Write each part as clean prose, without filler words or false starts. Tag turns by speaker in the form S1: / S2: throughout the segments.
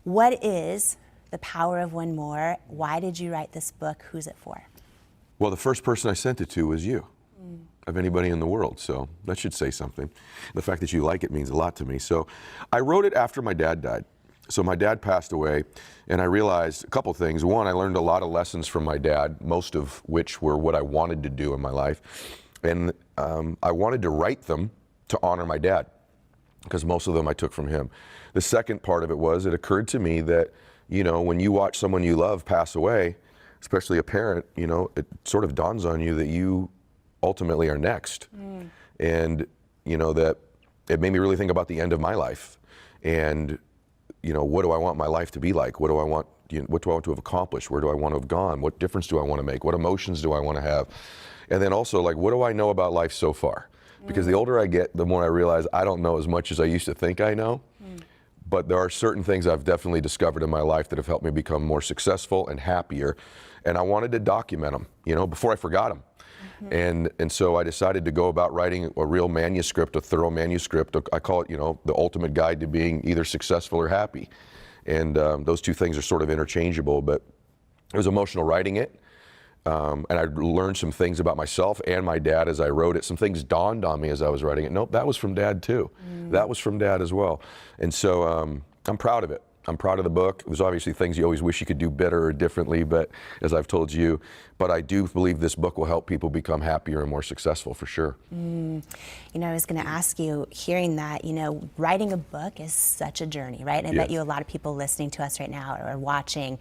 S1: What is The Power of One More? Why did you write this book? Who's it for?
S2: Well, the first person I sent it to was you, of anybody in the world, so that should say something. The fact that you like it means a lot to me. So I wrote it after my dad died. So my dad passed away, and I realized a couple things. One, I learned a lot of lessons from my dad, most of which were what I wanted to do in my life. And I wanted to write them to honor my dad, because most of them I took from him. The second part of it was, it occurred to me that, you know, when you watch someone you love pass away, especially a parent, you know, it sort of dawns on you that you ultimately are next. And, you know, that it made me really think about the end of my life. And, you know, what do I want my life to be like? What do I want, you know, what do I want to have accomplished? Where do I want to have gone? What difference do I want to make? What emotions do I want to have? And then also, like, what do I know about life so far? Because the older I get, the more I realize I don't know as much as I used to think I know. But there are certain things I've definitely discovered in my life that have helped me become more successful and happier. And I wanted to document them, you know, before I forgot them. And so I decided to go about writing a real manuscript, a thorough manuscript. I call it, you know, the ultimate guide to being either successful or happy. And those two things are sort of interchangeable, but it was emotional writing it. And I learned some things about myself and my dad as I wrote it. Some things dawned on me as I was writing it. Nope, that was from Dad too. That was from Dad as well. And so I'm proud of it. I'm proud of the book. There's obviously things you always wish you could do better or differently, but as I've told you, but I do believe this book will help people become happier and more successful for sure.
S1: You know, I was going to ask you, hearing that, you know, writing a book is such a journey, right? And I bet you a lot of people listening to us right now or watching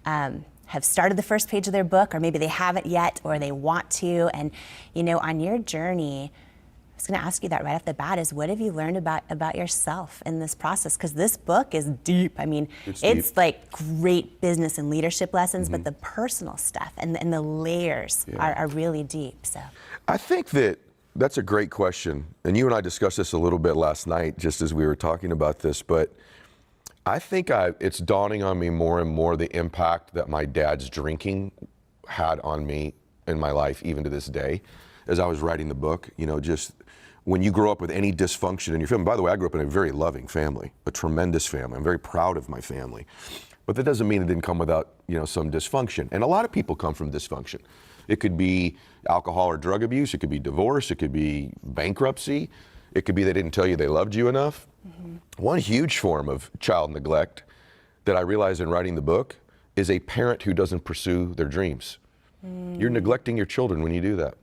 S1: have started the first page of their book, or maybe they haven't yet, or they want to. And, you know, on your journey, I was going to ask you that right off the bat, is what have you learned about yourself in this process? Because this book is deep. I mean, it's like great business and leadership lessons, but the personal stuff and the layers are really deep. So
S2: I think that's a great question. And you and I discussed this a little bit last night, just as we were talking about this, but I think it's dawning on me more and more the impact that my dad's drinking had on me in my life, even to this day, as I was writing the book. You know, just when you grow up with any dysfunction in your family. By the way, I grew up in a very loving family, a tremendous family. I'm very proud of my family. But that doesn't mean it didn't come without, you know, some dysfunction. And a lot of people come from dysfunction. It could be alcohol or drug abuse. It could be divorce. It could be bankruptcy. It could be they didn't tell you they loved you enough. One huge form of child neglect that I realized in writing the book is a parent who doesn't pursue their dreams. You're neglecting your children when you do that.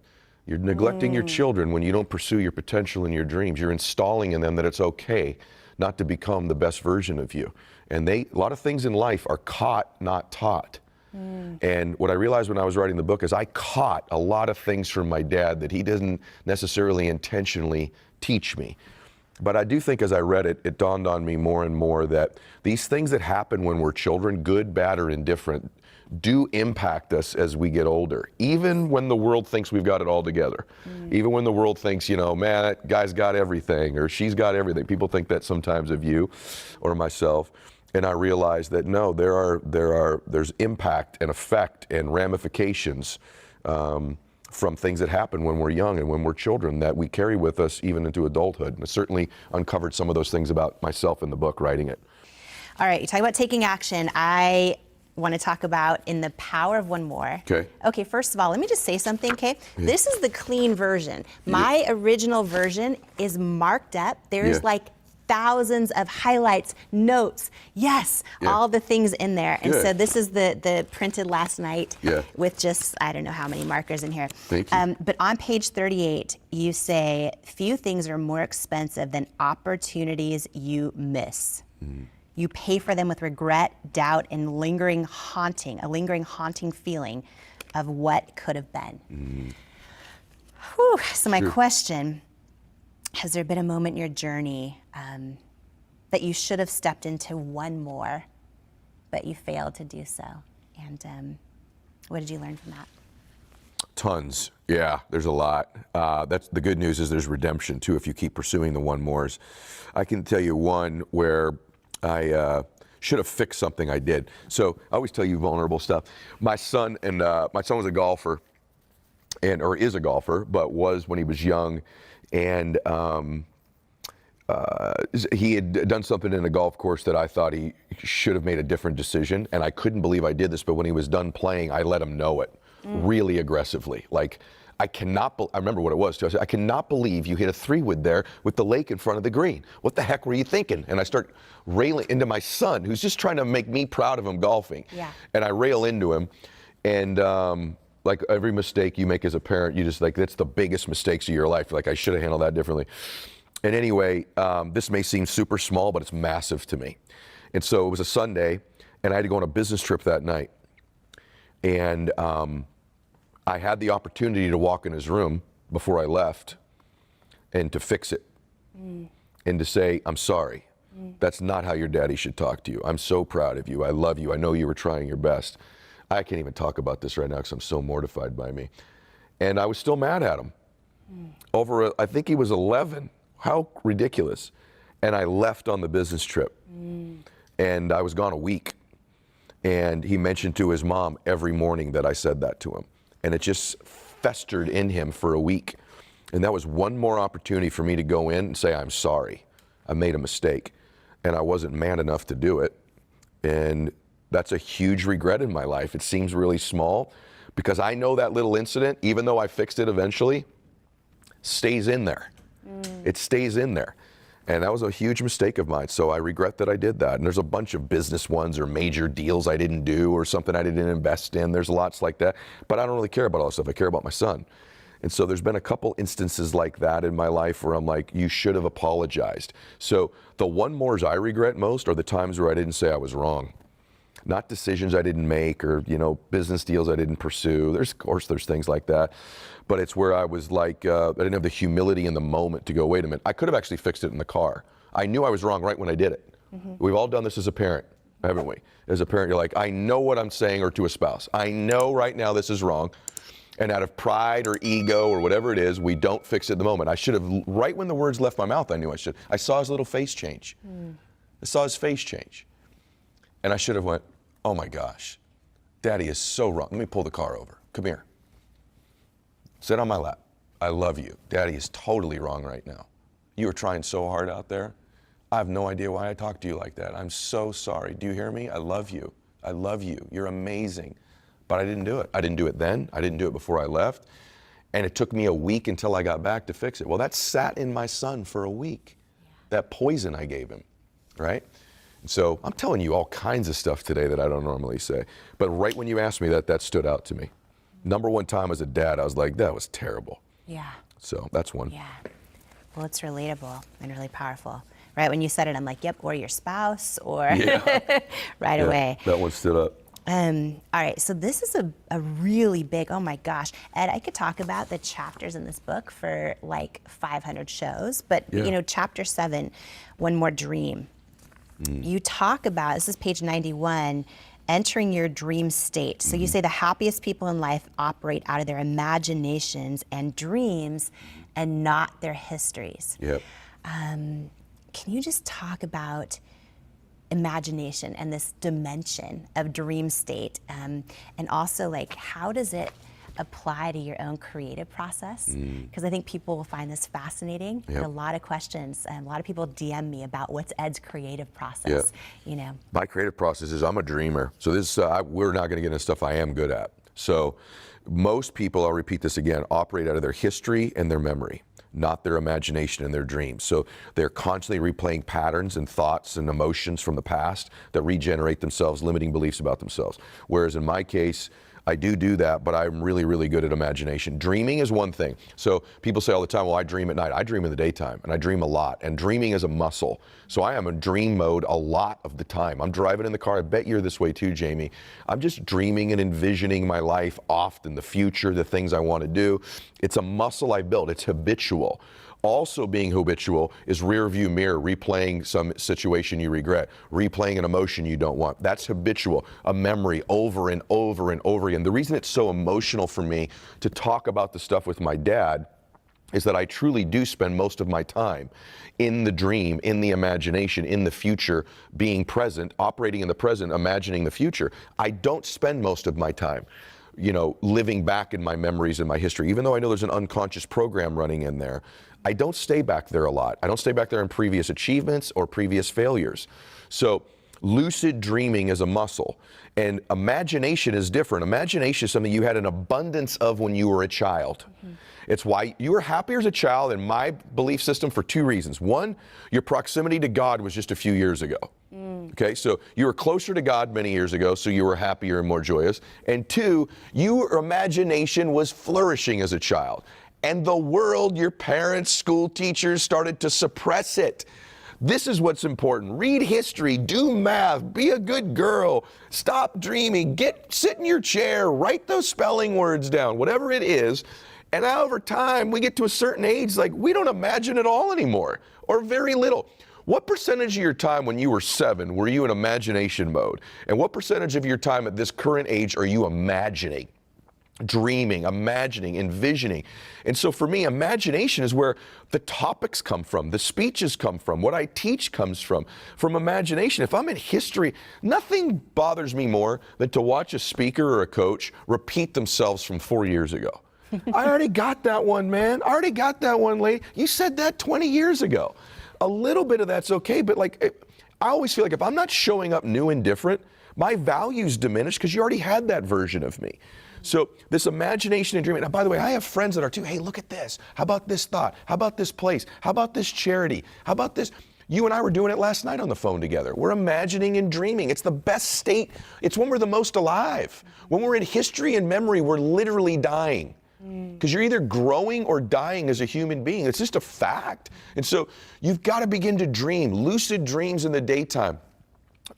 S2: You're neglecting your children when you don't pursue your potential and your dreams. You're installing in them that it's okay not to become the best version of you. And a lot of things in life are caught, not taught. And what I realized when I was writing the book is I caught a lot of things from my dad that he didn't necessarily intentionally teach me. But I do think as I read it, it dawned on me more and more that these things that happen when we're children, good, bad, or indifferent, do impact us as we get older. Even when the world thinks we've got it all together. Even when the world thinks, you know, man, that guy's got everything, or she's got everything. People think that sometimes of you or myself. And I realized that no, there's impact and effect and ramifications from things that happen when we're young and when we're children that we carry with us even into adulthood. And I certainly uncovered some of those things about myself in the book writing it.
S1: All right, you talk about taking action. I want to talk about in The Power of One More. Okay, first of all, let me just say something, okay? This is the clean version. My original version is marked up. There's like thousands of highlights, notes, all the things in there. And so this is the printed last night with just, I don't know how many markers in here.
S2: Thank you.
S1: But on page 38, you say, few things are more expensive than opportunities you miss. You pay for them with regret, doubt, and a lingering haunting feeling of what could have been. Whew. So my question, has there been a moment in your journey that you should have stepped into one more, but you failed to do so? And what did you learn from that?
S2: Tons. Yeah, there's a lot. That's the good news is there's redemption too if you keep pursuing the one mores. I can tell you one where I should have fixed something I did. So I always tell you vulnerable stuff. My son was a golfer, or is a golfer, but was when he was young, and he had done something in a golf course that I thought he should have made a different decision, and I couldn't believe I did this, but when he was done playing, I let him know it really aggressively. Like, I remember what it was too. I said, I cannot believe you hit a 3-wood there with the lake in front of the green. What the heck were you thinking? And I start railing into my son, who's just trying to make me proud of him golfing.
S1: Yeah.
S2: And I rail into him, and like every mistake you make as a parent, you just like, that's the biggest mistakes of your life. Like, I should have handled that differently. And anyway, this may seem super small, but it's massive to me. And so it was a Sunday, and I had to go on a business trip that night. And I had the opportunity to walk in his room before I left and to fix it and to say, I'm sorry. That's not how your daddy should talk to you. I'm so proud of you. I love you. I know you were trying your best. I can't even talk about this right now because I'm so mortified by me. And I was still mad at him. I think he was 11. How ridiculous. And I left on the business trip. And I was gone a week. And he mentioned to his mom every morning that I said that to him. And it just festered in him for a week. And that was one more opportunity for me to go in and say, I'm sorry. I made a mistake. And I wasn't man enough to do it. And that's a huge regret in my life. It seems really small because I know that little incident, even though I fixed it eventually, stays in there. It stays in there. And that was a huge mistake of mine. So I regret that I did that. And there's a bunch of business ones or major deals I didn't do or something I didn't invest in. There's lots like that. But I don't really care about all that stuff. I care about my son. And so there's been a couple instances like that in my life where I'm like, you should have apologized. So the one mores I regret most are the times where I didn't say I was wrong. Not decisions I didn't make or, business deals I didn't pursue. Of course, there's things like that. But it's where I was like, I didn't have the humility in the moment to go, wait a minute, I could have actually fixed it in the car. I knew I was wrong right when I did it. We've all done this as a parent, haven't we? As a parent, you're like, I know what I'm saying, or to a spouse. I know right now this is wrong. And out of pride or ego or whatever it is, we don't fix it in the moment. I should have, right when the words left my mouth, I knew I should. I saw his little face change. I saw his face change. And I should have went, oh my gosh, Daddy is so wrong. Let me pull the car over. Come here. Sit on my lap. I love you. Daddy is totally wrong right now. You are trying so hard out there. I have no idea why I talked to you like that. I'm so sorry. Do you hear me? I love you. I love you. You're amazing. But I didn't do it. I didn't do it then. I didn't do it before I left. And it took me a week until I got back to fix it. Well, that sat in my son for a week. That poison I gave him, right? So I'm telling you all kinds of stuff today that I don't normally say. But right when you asked me that, that stood out to me. Number one time as a dad, I was like, that was terrible.
S1: Yeah.
S2: So that's one.
S1: Yeah. Well, it's relatable and really powerful. Right when you said it, I'm like, yep, or your spouse, or right away.
S2: That one stood up.
S1: All right, so this is a really big, oh my gosh. Ed, I could talk about the chapters in this book for like 500 shows, but chapter 7, One More Dream. You talk about, this is page 91, entering your dream state. So you say the happiest people in life operate out of their imaginations and dreams and not their histories.
S2: Yep.
S1: Can you just talk about imagination and this dimension of dream state, and also like how does it apply to your own creative process? Because I think people will find this fascinating.
S2: Yep.
S1: And a lot of questions, and a lot of people DM me about what's Ed's creative process.
S2: My creative process is I'm a dreamer. So this we're not going to get into stuff I am good at. So most people, I'll repeat this again, operate out of their history and their memory, not their imagination and their dreams. So they're constantly replaying patterns and thoughts and emotions from the past that regenerate themselves, limiting beliefs about themselves. Whereas in my case, I do that, but I'm really, really good at imagination. Dreaming is one thing. So people say all the time, well, I dream at night. I dream in the daytime, and I dream a lot. And dreaming is a muscle. So I am in dream mode a lot of the time. I'm driving in the car. I bet you're this way too, Jamie. I'm just dreaming and envisioning my life often, the future, the things I want to do. It's a muscle I built. It's habitual. Also being habitual is rear view mirror, replaying some situation you regret, replaying an emotion you don't want. That's habitual, a memory over and over and over again. The reason it's so emotional for me to talk about the stuff with my dad is that I truly do spend most of my time in the dream, in the imagination, in the future, being present, operating in the present, imagining the future. I don't spend most of my time living back in my memories and my history, even though I know there's an unconscious program running in there. I don't stay back there a lot. I don't stay back there in previous achievements or previous failures. So lucid dreaming is a muscle, and imagination is different. Imagination is something you had an abundance of when you were a child. It's why you were happier as a child, in my belief system, for two reasons. One, your proximity to God was just a few years ago. Okay, so you were closer to God many years ago, so you were happier and more joyous. And two, your imagination was flourishing as a child. And the world, your parents, school teachers started to suppress it. This is what's important. Read history, do math, be a good girl, stop dreaming, sit in your chair, write those spelling words down, whatever it is. And now over time, we get to a certain age, like we don't imagine at all anymore, or very little. What percentage of your time when you were 7 were you in imagination mode? And what percentage of your time at this current age are you imagining? Dreaming, imagining, envisioning. And so for me, imagination is where the topics come from, the speeches come from, what I teach comes from imagination. If I'm in history, nothing bothers me more than to watch a speaker or a coach repeat themselves from 4 years ago. I already got that one, man. I already got that one, lady. You said that 20 years ago. A little bit of that's okay, but I always feel like if I'm not showing up new and different, my values diminish because you already had that version of me. So this imagination and dreaming. Now, by the way, I have friends that are too, hey, look at this. How about this thought? How about this place? How about this charity? How about this? You and I were doing it last night on the phone together. We're imagining and dreaming. It's the best state. It's when we're the most alive. When we're in history and memory, we're literally dying. Because you're either growing or dying as a human being. It's just a fact. And so you've got to begin to dream. Lucid dreams in the daytime.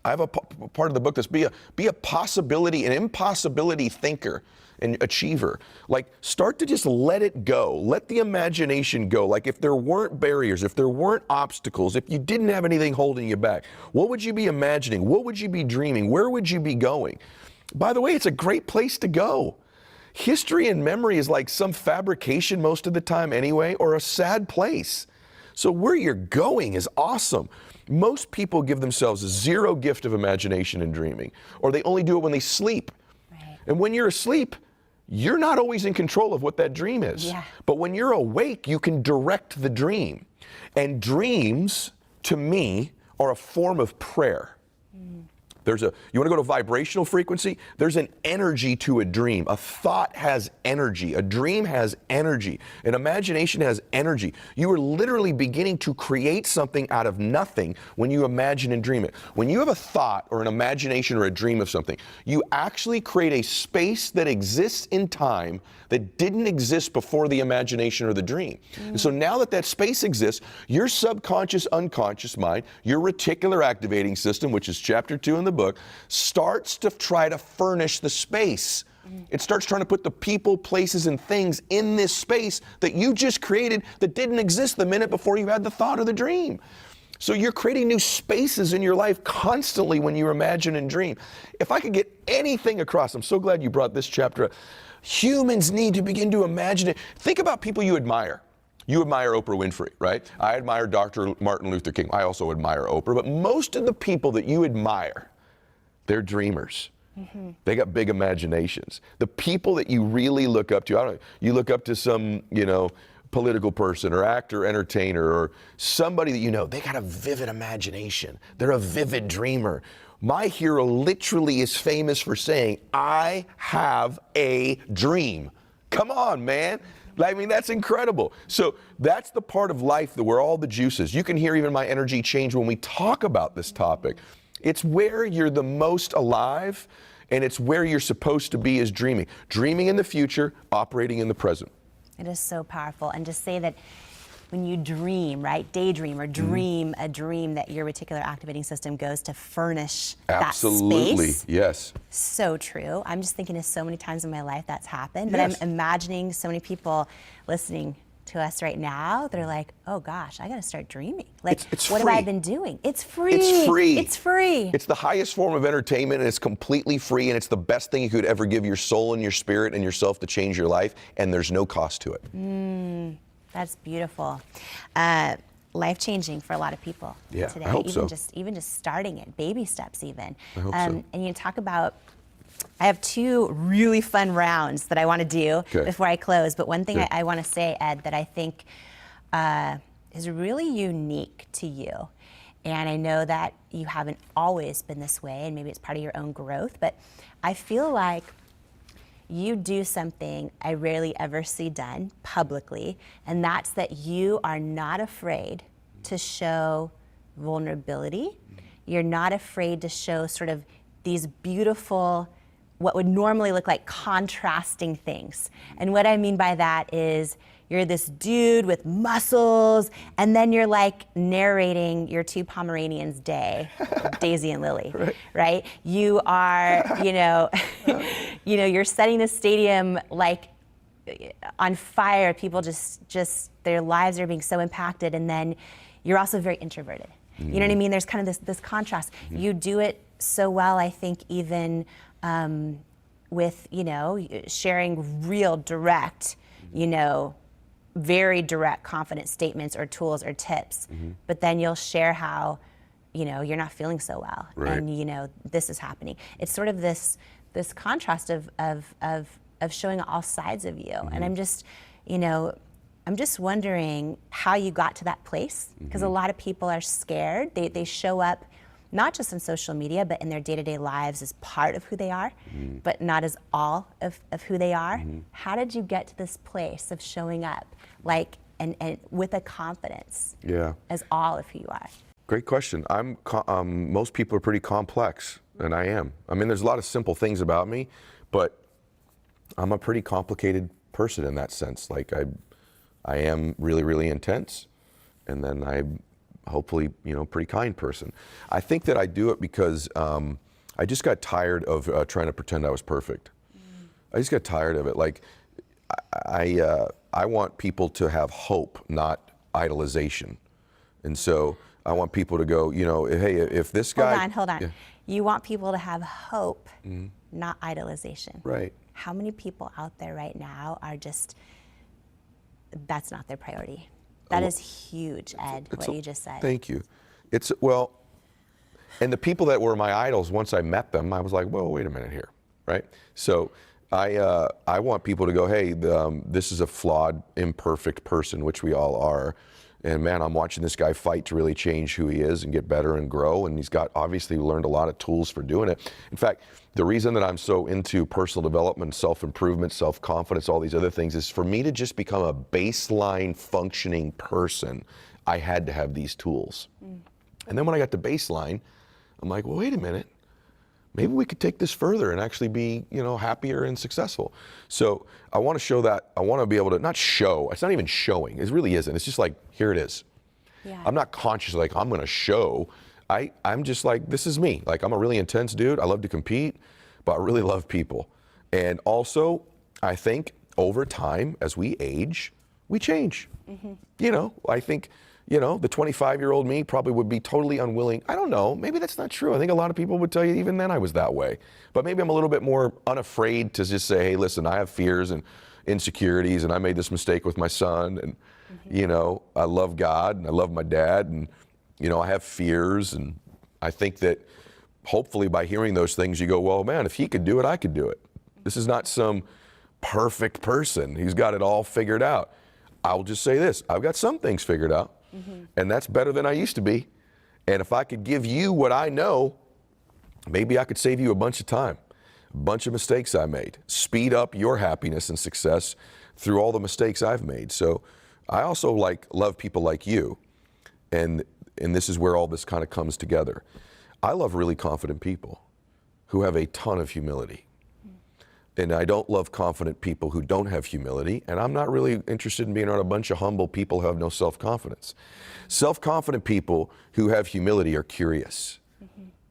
S2: I have a part of the book that's be a possibility, an impossibility thinker and achiever. Like, start to just let it go. Let the imagination go. Like, if there weren't barriers, if there weren't obstacles, if you didn't have anything holding you back, what would you be imagining? What would you be dreaming? Where would you be going? By the way, it's a great place to go. History and memory is like some fabrication most of the time anyway, or a sad place. So where you're going is awesome. Most people give themselves zero gift of imagination and dreaming, or they only do it when they sleep. Right. And when you're asleep, you're not always in control of what that dream is. Yeah. But when you're awake, you can direct the dream. And dreams, to me, are a form of prayer. You want to go to vibrational frequency? There's an energy to a dream. A thought has energy. A dream has energy. An imagination has energy. You are literally beginning to create something out of nothing when you imagine and dream it. When you have a thought or an imagination or a dream of something, you actually create a space that exists in time that didn't exist before the imagination or the dream. And so now that space exists, your subconscious, unconscious mind, your reticular activating system, which is chapter 2 in the book, starts to try to furnish the space. It starts trying to put the people, places, and things in this space that you just created that didn't exist the minute before you had the thought or the dream. So you're creating new spaces in your life constantly when you imagine and dream. If I could get anything across, I'm so glad you brought this chapter up. Humans need to begin to imagine it. Think about people you admire. You admire Oprah Winfrey, right? I admire Dr. Martin Luther King. I also admire Oprah. But most of the people that you admire, they're dreamers. They got big imaginations. The people that you really look up to, I don't know, you look up to some, political person or actor, entertainer, or somebody that they got a vivid imagination. They're a vivid dreamer. My hero literally is famous for saying, I have a dream. Come on, man. I mean, that's incredible. So that's the part of life where all the juice is. You can hear even my energy change when we talk about this topic. It's where you're the most alive, and it's where you're supposed to be is dreaming. Dreaming in the future, operating in the present.
S1: It is so powerful. And to say that when you dream, right, daydream or dream a dream, that your reticular activating system goes to furnish
S2: Absolutely.
S1: That space.
S2: Yes.
S1: So true. I'm just thinking of so many times in my life that's happened, but
S2: Yes.
S1: I'm imagining so many people listening to us right now. They're like, oh gosh, I got to start dreaming. Like,
S2: it's
S1: what
S2: free.
S1: have I been doing? It's free.
S2: It's free.
S1: It's free.
S2: It's the highest form of entertainment, and it's completely free, and it's the best thing you could ever give your soul and your spirit and yourself to change your life, and there's no cost to it.
S1: That's beautiful. Life-changing for a lot of people today.
S2: I hope so.
S1: Even just starting it, baby steps even.
S2: I hope so.
S1: And you talk about, I have 2 really fun rounds that I want to do before I close, but one thing I want to say, Ed, that I think is really unique to you. And I know that you haven't always been this way, and maybe it's part of your own growth, but I feel like you do something I rarely ever see done publicly, and that's that you are not afraid to show vulnerability. You're not afraid to show sort of these beautiful, what would normally look like contrasting things. And what I mean by that is you're this dude with muscles, and then you're like narrating your 2 Pomeranians' day, Daisy and Lily, right? You are, you're setting the stadium like on fire. People just their lives are being so impacted, and then you're also very introverted. You know what I mean? There's kind of this contrast. You do it so well, I think, even with, sharing real direct, very direct, confident statements or tools or tips. But then you'll share how, you're not feeling so well, and this is happening. It's sort of this contrast of showing all sides of you. And I'm just wondering how you got to that place, because a lot of people are scared. They show up not just on social media, but in their day-to-day lives as part of who they are, but not as all of who they are. How did you get to this place of showing up and with a confidence as all of who you are?
S2: Great question. Most people are pretty complex, and I am. I mean, there's a lot of simple things about me, but I'm a pretty complicated person in that sense. Like I am really, really intense, and then I'm hopefully, pretty kind person. I think that I do it because I just got tired of trying to pretend I was perfect. I just got tired of it. Like, I want people to have hope, not idolization. And so I want people to go, hey, if this guy...
S1: Hold on. Yeah. You want people to have hope, not idolization.
S2: Right.
S1: How many people out there right now are just, that's not their priority? That is huge, Ed, what you just said.
S2: Thank you. And the people that were my idols, once I met them, I was like, whoa, wait a minute here, right? So I want people to go, hey, this is a flawed, imperfect person, which we all are. And man, I'm watching this guy fight to really change who he is and get better and grow. And he's obviously learned a lot of tools for doing it. In fact, the reason that I'm so into personal development, self-improvement, self-confidence, all these other things is for me to just become a baseline functioning person, I had to have these tools. And then when I got to baseline, I'm like, well, wait a minute. Maybe we could take this further and actually be, happier and successful. So I want to show that. I want to be able to not show. It's not even showing. It really isn't. It's just like, here it is. Yeah. I'm not conscious like I'm going to show. I'm just like, this is me. Like, I'm a really intense dude. I love to compete, but I really love people. And also, I think over time, as we age, we change. I think, the 25-year-old me probably would be totally unwilling. I don't know. Maybe that's not true. I think a lot of people would tell you even then I was that way. But maybe I'm a little bit more unafraid to just say, hey, listen, I have fears and insecurities, and I made this mistake with my son, and, I love God, and I love my dad, and, I have fears, and I think that hopefully by hearing those things, you go, well, man, if he could do it, I could do it. This is not some perfect person who's got it all figured out. I'll just say this, I've got some things figured out. And that's better than I used to be. And if I could give you what I know, maybe I could save you a bunch of time, a bunch of mistakes I made, speed up your happiness and success through all the mistakes I've made. So I also love people like you. And this is where all this kind of comes together. I love really confident people who have a ton of humility. And I don't love confident people who don't have humility, and I'm not really interested in being around a bunch of humble people who have no self-confidence. Self-confident people who have humility are curious.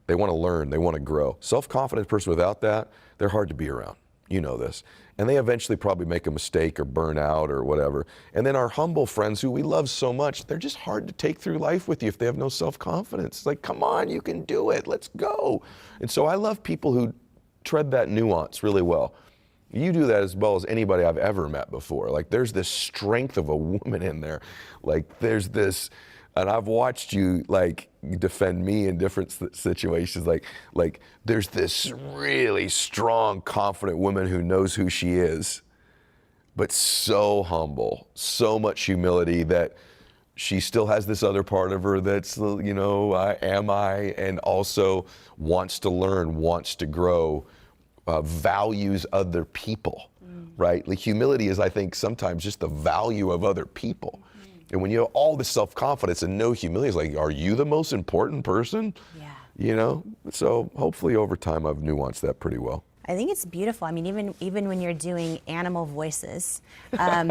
S2: They want to learn, they want to grow. Self-confident person without that, they're hard to be around. You know this. And they eventually probably make a mistake or burn out or whatever. And then our humble friends who we love so much, they're just hard to take through life with you if they have no self-confidence. It's like, come on, you can do it, let's go. And so I love people who tread that nuance really well. You do that as well as anybody I've ever met before. Like, there's this strength of a woman in there. Like, there's this, and I've watched you defend me in different situations. Like there's this really strong, confident woman who knows who she is, but so humble, so much humility that she still has this other part of her that's, you know, and also wants to learn, wants to grow, values other people, right? Like humility is, I think, sometimes just the value of other people. And when you have all this self-confidence and no humility, it's like, are you the most important person?
S1: Yeah.
S2: You know? So hopefully over time I've nuanced that pretty well.
S1: I think it's beautiful. I mean, even when you're doing animal voices on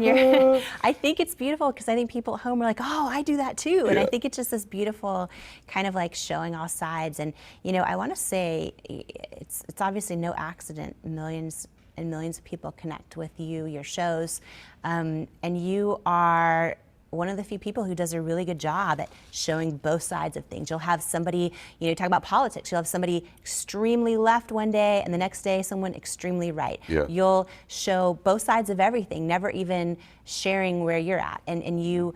S1: your, I think it's beautiful because I think people at home are like, oh, I do that too. And I think it's just this beautiful kind of like showing all sides. And, you know, I want to say it's obviously no accident. Millions and millions of people connect with you, your shows, and you are one of the few people who does a really good job at showing both sides of things. You'll have somebody, you know, talk about politics, you'll have somebody extremely left one day and the next day someone extremely right.
S2: Yeah.
S1: You'll show both sides of everything, never even sharing where you're at. And you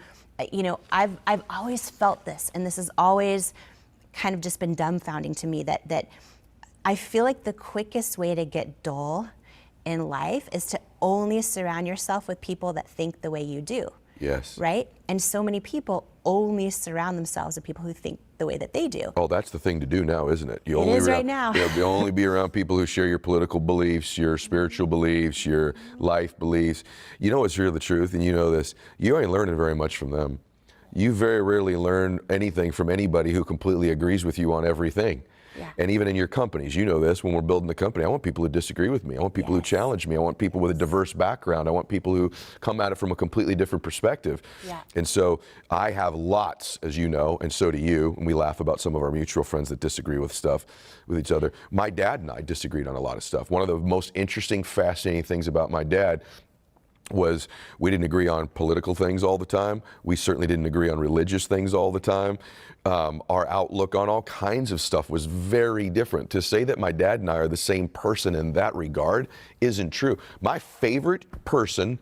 S1: know, I've always felt this, and this has always kind of just been dumbfounding to me, that I feel like the quickest way to get dull in life is to only surround yourself with people that think the way you do.
S2: Yes.
S1: Right? And so many people only surround themselves with people who think the way that they do.
S2: Oh, that's the thing to do now, isn't it? You
S1: It
S2: only
S1: is right now.
S2: You only be around people who share your political beliefs, your spiritual beliefs, your life beliefs. You know what's really the truth, and you know this, you ain't learning very much from them. You very rarely learn anything from anybody who completely agrees with you on everything.
S1: Yeah.
S2: And even in your companies, you know this, when we're building the company, I want people who disagree with me. I want people who challenge me. I want people with a diverse background. I want people who come at it from a completely different perspective.
S1: Yeah.
S2: And so I have lots, as you know, and so do you, and we laugh about some of our mutual friends that disagree with stuff with each other. My dad and I disagreed on a lot of stuff. One of the most interesting, fascinating things about my dad was we didn't agree on political things all the time. We certainly didn't agree on religious things all the time. Our outlook on all kinds of stuff was very different. To say that my dad and I are the same person in that regard isn't true. My favorite person,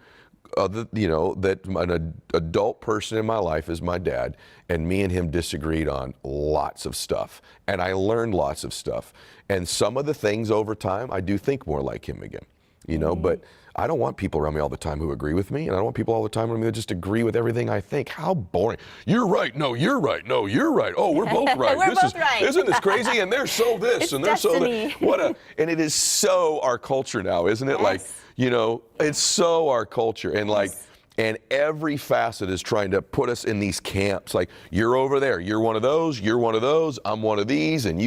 S2: you know, that an adult person in my life is my dad, and me and him disagreed on lots of stuff, and I learned lots of stuff. And some of the things over time, I do think more like him again, you know, but I don't want people around me all the time who agree with me, and I don't want people all the time around me that just agree with everything I think. How boring. You're right. No, you're right. No, you're right. Oh, we're both right.
S1: We're both right.
S2: Isn't this crazy? And they're so this,
S1: It's
S2: and they're
S1: destiny.
S2: so that. And it is so our culture now, isn't it?
S1: Yes.
S2: Like, you know, it's so our culture. And like, and every facet is trying to put us in these camps. Like, you're over there. You're one of those. You're one of those. I'm one of these. And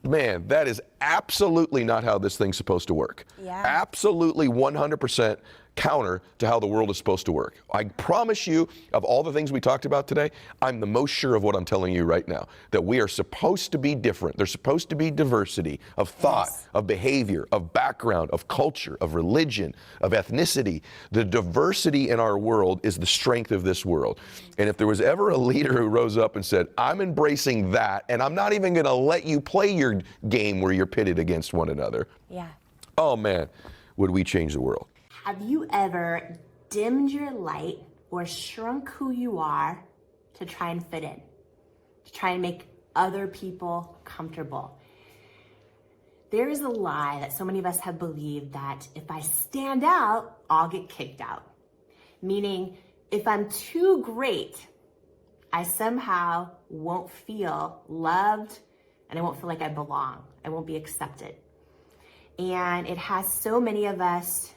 S2: man, that is absolutely not how this thing's supposed to work.
S1: Yeah.
S2: Absolutely 100% counter to how the world is supposed to work. I promise you, of all the things we talked about today, I'm the most sure of what I'm telling you right now, that we are supposed to be different. There's supposed to be diversity of thought, of behavior, of background, of culture, of religion, of ethnicity. The diversity in our world is the strength of this world. And if there was ever a leader who rose up and said, I'm embracing that, and I'm not even going to let you play your game where you're pitted against one another.
S1: Yeah.
S2: Oh man, would we change the world?
S3: Have you ever dimmed your light or shrunk who you are to try and fit in, to try and make other people comfortable? There is a lie that so many of us have believed that if I stand out, I'll get kicked out. Meaning, if I'm too great, I somehow won't feel loved and I won't feel like I belong. I won't be accepted. And it has so many of us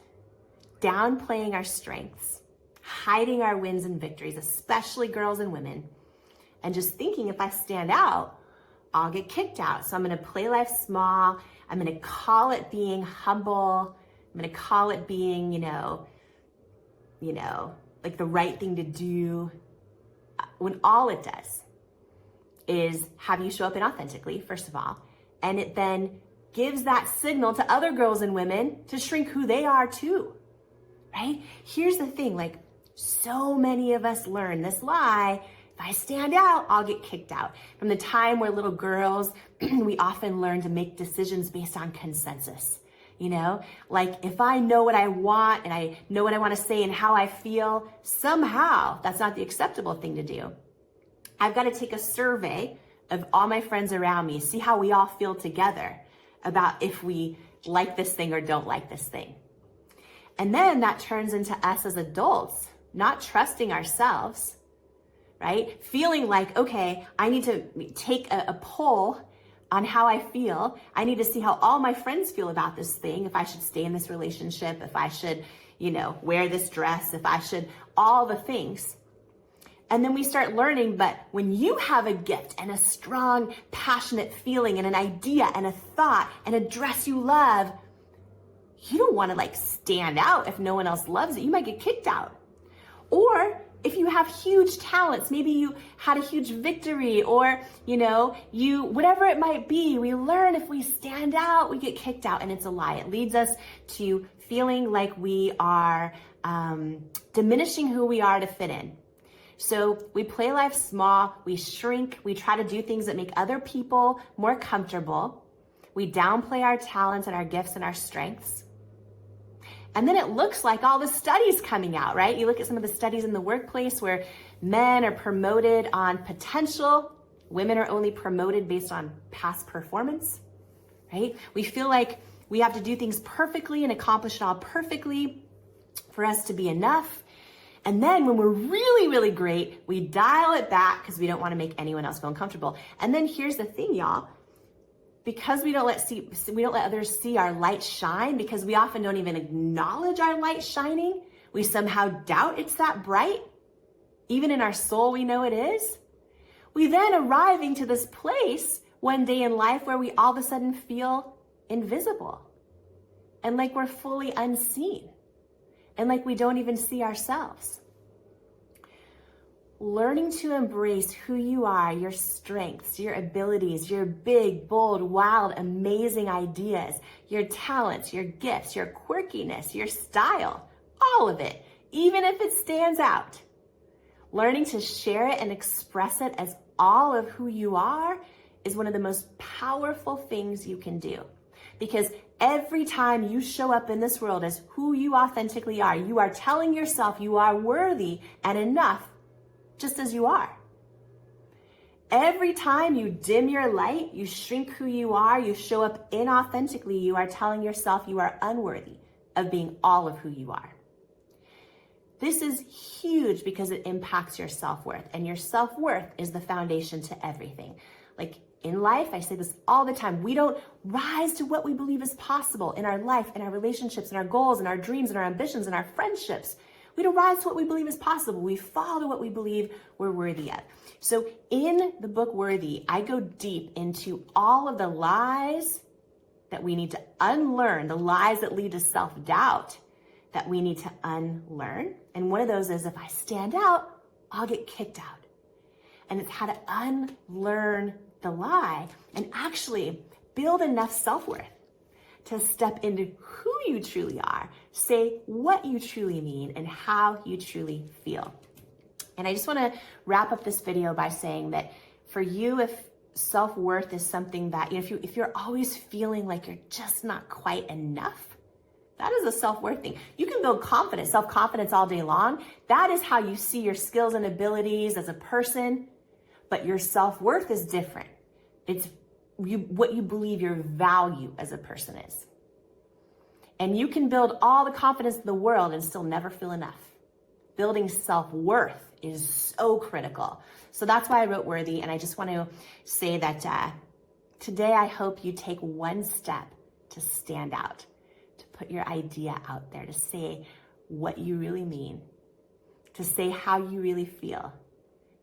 S3: downplaying our strengths, hiding our wins and victories, especially girls and women, and just thinking if I stand out, I'll get kicked out. So I'm gonna play life small. I'm gonna call it being humble. I'm gonna call it being, you know, like the right thing to do, when all it does is have you show up inauthentically, first of all, and it then gives that signal to other girls and women to shrink who they are too. Right? Here's the thing, like so many of us learn this lie, if I stand out, I'll get kicked out. From the time we're little girls, we often learn to make decisions based on consensus. You know, like if I know what I want and I know what I want to say and how I feel, somehow that's not the acceptable thing to do. I've got to take a survey of all my friends around me, see how we all feel together about if we like this thing or don't like this thing. And then that turns into us as adults, not trusting ourselves, right? Feeling like, okay, I need to take a poll on how I feel. I need to see how all my friends feel about this thing, if I should stay in this relationship, if I should, wear this dress, if I should, all the things. And then we start learning, but when you have a gift and a strong, passionate feeling and an idea and a thought and a dress you love, you don't want to stand out if no one else loves it. You might get kicked out. Or if you have huge talents, maybe you had a huge victory, or, whatever it might be, we learn if we stand out, we get kicked out, and it's a lie. It leads us to feeling like we are diminishing who we are to fit in. So we play life small, we shrink, we try to do things that make other people more comfortable. We downplay our talents and our gifts and our strengths. And then it looks like all the studies coming out, right? You look at some of the studies in the workplace where men are promoted on potential, women are only promoted based on past performance, right? We feel like we have to do things perfectly and accomplish it all perfectly for us to be enough. And then when we're really, really great, we dial it back because we don't want to make anyone else feel uncomfortable. And then here's the thing, y'all. Because we don't let others see our light shine, because we often don't even acknowledge our light shining, we somehow doubt it's that bright. Even in our soul, we know it is. We then arriving to this place one day in life where we all of a sudden feel invisible and like we're fully unseen and like we don't even see ourselves. Learning to embrace who you are, your strengths, your abilities, your big, bold, wild, amazing ideas, your talents, your gifts, your quirkiness, your style, all of it, even if it stands out. Learning to share it and express it as all of who you are is one of the most powerful things you can do. Because every time you show up in this world as who you authentically are, you are telling yourself you are worthy and enough just as you are. Every time you dim your light, you shrink who you are, you show up inauthentically, you are telling yourself you are unworthy of being all of who you are. This is huge because it impacts your self-worth, and your self-worth is the foundation to everything. Like in life, I say this all the time, we don't rise to what we believe is possible in our life, in our relationships, in our goals, in our dreams, in our ambitions, in our friendships. We don't rise to what we believe is possible. We fall to what we believe we're worthy of. So in the book Worthy, I go deep into all of the lies that we need to unlearn, the lies that lead to self-doubt that we need to unlearn. And one of those is, if I stand out, I'll get kicked out. And it's how to unlearn the lie and actually build enough self-worth to step into who you truly are, say what you truly mean, and how you truly feel. And I just want to wrap up this video by saying that for you, if self-worth is something that, if you're always feeling like you're just not quite enough, that is a self-worth thing. You can build confidence, self-confidence all day long. That is how you see your skills and abilities as a person, but your self-worth is different. It's what you believe your value as a person is. And you can build all the confidence in the world and still never feel enough. Building self-worth is so critical. So that's why I wrote Worthy. And I just want to say that today I hope you take one step to stand out, to put your idea out there, to say what you really mean, to say how you really feel.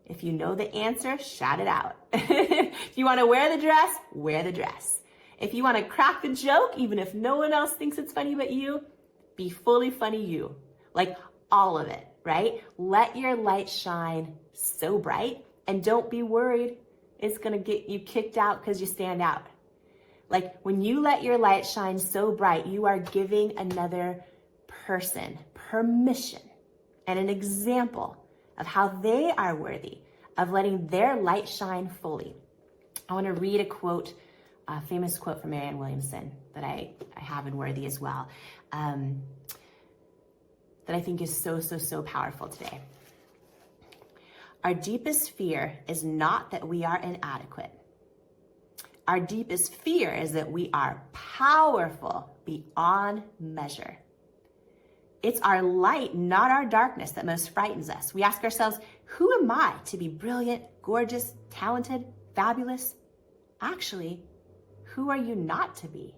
S3: If you know the answer, shout it out. If you want to wear the dress, wear the dress. If you want to crack the joke, even if no one else thinks it's funny but you, be fully funny you. Like all of it, right? Let your light shine so bright, and don't be worried it's going to get you kicked out because you stand out. Like when you let your light shine so bright, you are giving another person permission and an example of how they are worthy of letting their light shine fully. I want to read a quote, a famous quote from Marianne Williamson that I have in Worthy as well, that I think is so powerful today. Our deepest fear is not that we are inadequate. Our deepest fear is that we are powerful beyond measure. It's our light, not our darkness, that most frightens us. We ask ourselves, who am I to be brilliant, gorgeous, talented, fabulous? Actually, who are you not to be?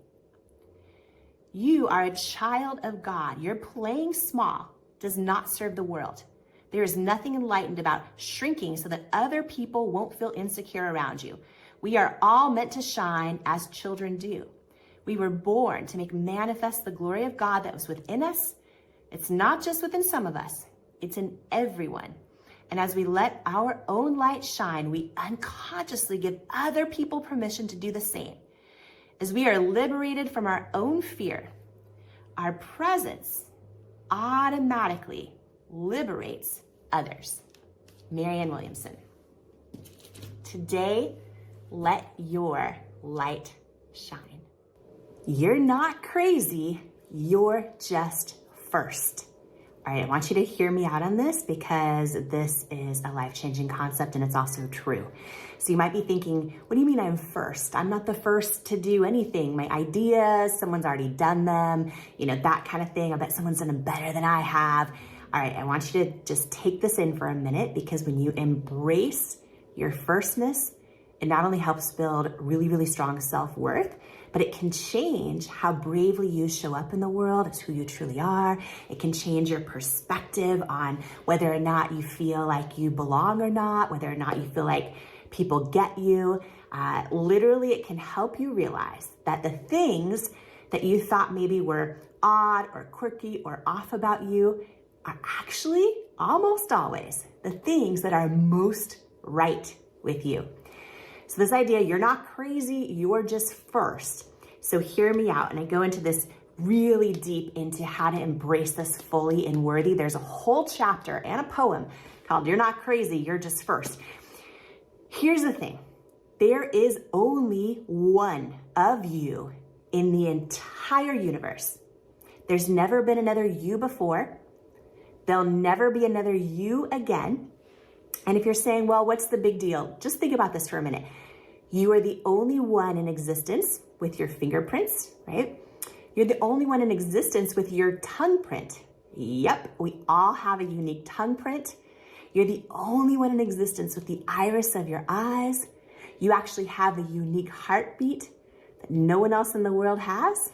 S3: You are a child of God. Your playing small does not serve the world. There is nothing enlightened about shrinking so that other people won't feel insecure around you. We are all meant to shine as children do. We were born to make manifest the glory of God that was within us. It's not just within some of us, it's in everyone. And as we let our own light shine, we unconsciously give other people permission to do the same. As we are liberated from our own fear, our presence automatically liberates others. Marianne Williamson. Today, let your light shine. You're not crazy, you're just first. All right, I want you to hear me out on this because this is a life-changing concept and it's also true. So you might be thinking, what do you mean I'm first? I'm not the first to do anything. My ideas, someone's already done them, that kind of thing. I bet someone's done them better than I have. All right, I want you to just take this in for a minute because when you embrace your firstness, it not only helps build really, really strong self-worth, but it can change how bravely you show up in the world as who you truly are. It can change your perspective on whether or not you feel like you belong or not, whether or not you feel like people get you. Literally, it can help you realize that the things that you thought maybe were odd or quirky or off about you are actually almost always the things that are most right with you. So this idea, you're not crazy, you're just first. So hear me out. And I go into this really deep into how to embrace this fully and worthy. There's a whole chapter and a poem called You're Not Crazy, You're Just First. Here's the thing. There is only one of you in the entire universe. There's never been another you before. There'll never be another you again. And if you're saying, well, what's the big deal? Just think about this for a minute. You are the only one in existence with your fingerprints, right? You're the only one in existence with your tongue print. Yep, we all have a unique tongue print. You're the only one in existence with the iris of your eyes. You actually have a unique heartbeat that no one else in the world has,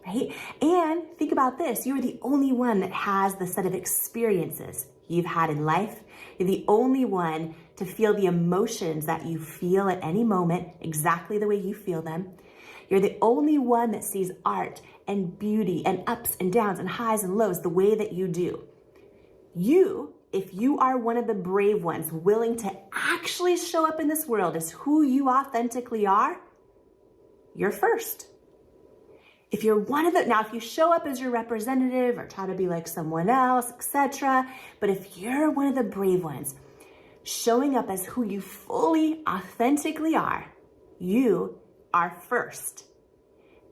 S3: right? And think about this. You're the only one that has the set of experiences you've had in life. You're the only one to feel the emotions that you feel at any moment, exactly the way you feel them. You're the only one that sees art and beauty and ups and downs and highs and lows the way that you do. You, if you are one of the brave ones willing to actually show up in this world as who you authentically are, you're first. If you're one of the, now if you show up as your representative or try to be like someone else, etc., but if you're one of the brave ones, showing up as who you fully, authentically are, you are first.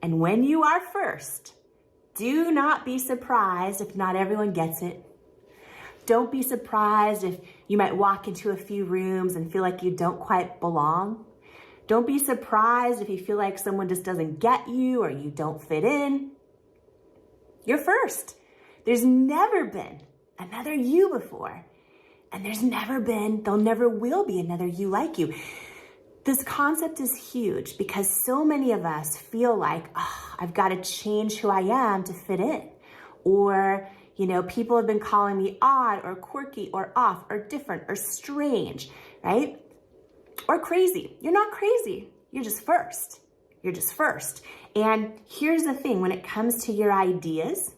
S3: And when you are first, do not be surprised if not everyone gets it. Don't be surprised if you might walk into a few rooms and feel like you don't quite belong. Don't be surprised if you feel like someone just doesn't get you or you don't fit in. You're first. There's never been another you before. And there's never been, there never will be another you like you. This concept is huge because so many of us feel like, oh, I've got to change who I am to fit in. Or, people have been calling me odd or quirky or off or different or strange, right? Or crazy. You're not crazy. You're just first. You're just first. And here's the thing, when it comes to your ideas,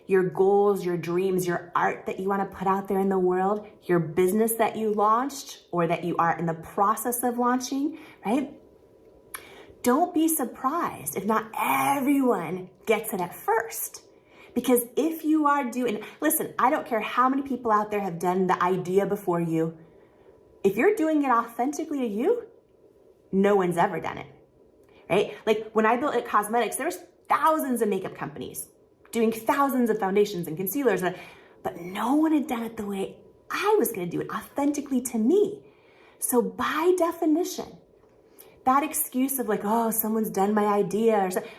S3: your goals, your dreams, your art that you want to put out there in the world, your business that you launched or that you are in the process of launching, right? Don't be surprised if not everyone gets it at first. Because if you are doing, listen, I don't care how many people out there have done the idea before you. If you're doing it authentically to you, no one's ever done it, right? Like when I built It Cosmetics, there was thousands of makeup companies doing thousands of foundations and concealers, but no one had done it the way I was going to do it, authentically to me. So by definition, that excuse of like, oh, someone's done my idea or something,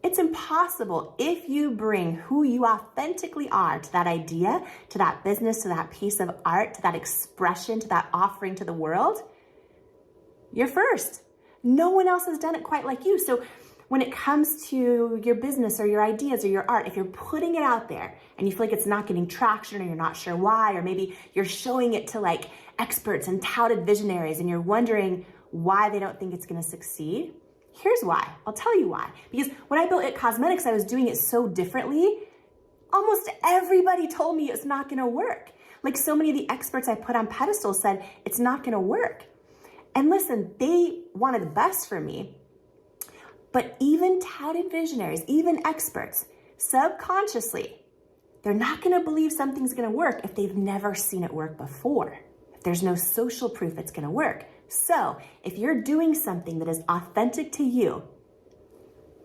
S3: it's It's impossible if you bring who you authentically are to that idea, to that business, to that piece of art, to that expression, to that offering to the world. You're first. No one else has done it quite like you. So when it comes to your business or your ideas or your art, if you're putting it out there and you feel like it's not getting traction or you're not sure why, or maybe you're showing it to like experts and touted visionaries and you're wondering why they don't think it's going to succeed, here's why. I'll tell you why. Because when I built It Cosmetics, I was doing it so differently. Almost everybody told me it's not going to work. Like so many of the experts I put on pedestals said it's not going to work. And listen, they wanted the best for me. But even touted visionaries, even experts, subconsciously, they're not going to believe something's going to work if they've never seen it work before. If there's no social proof it's going to work. So if you're doing something that is authentic to you,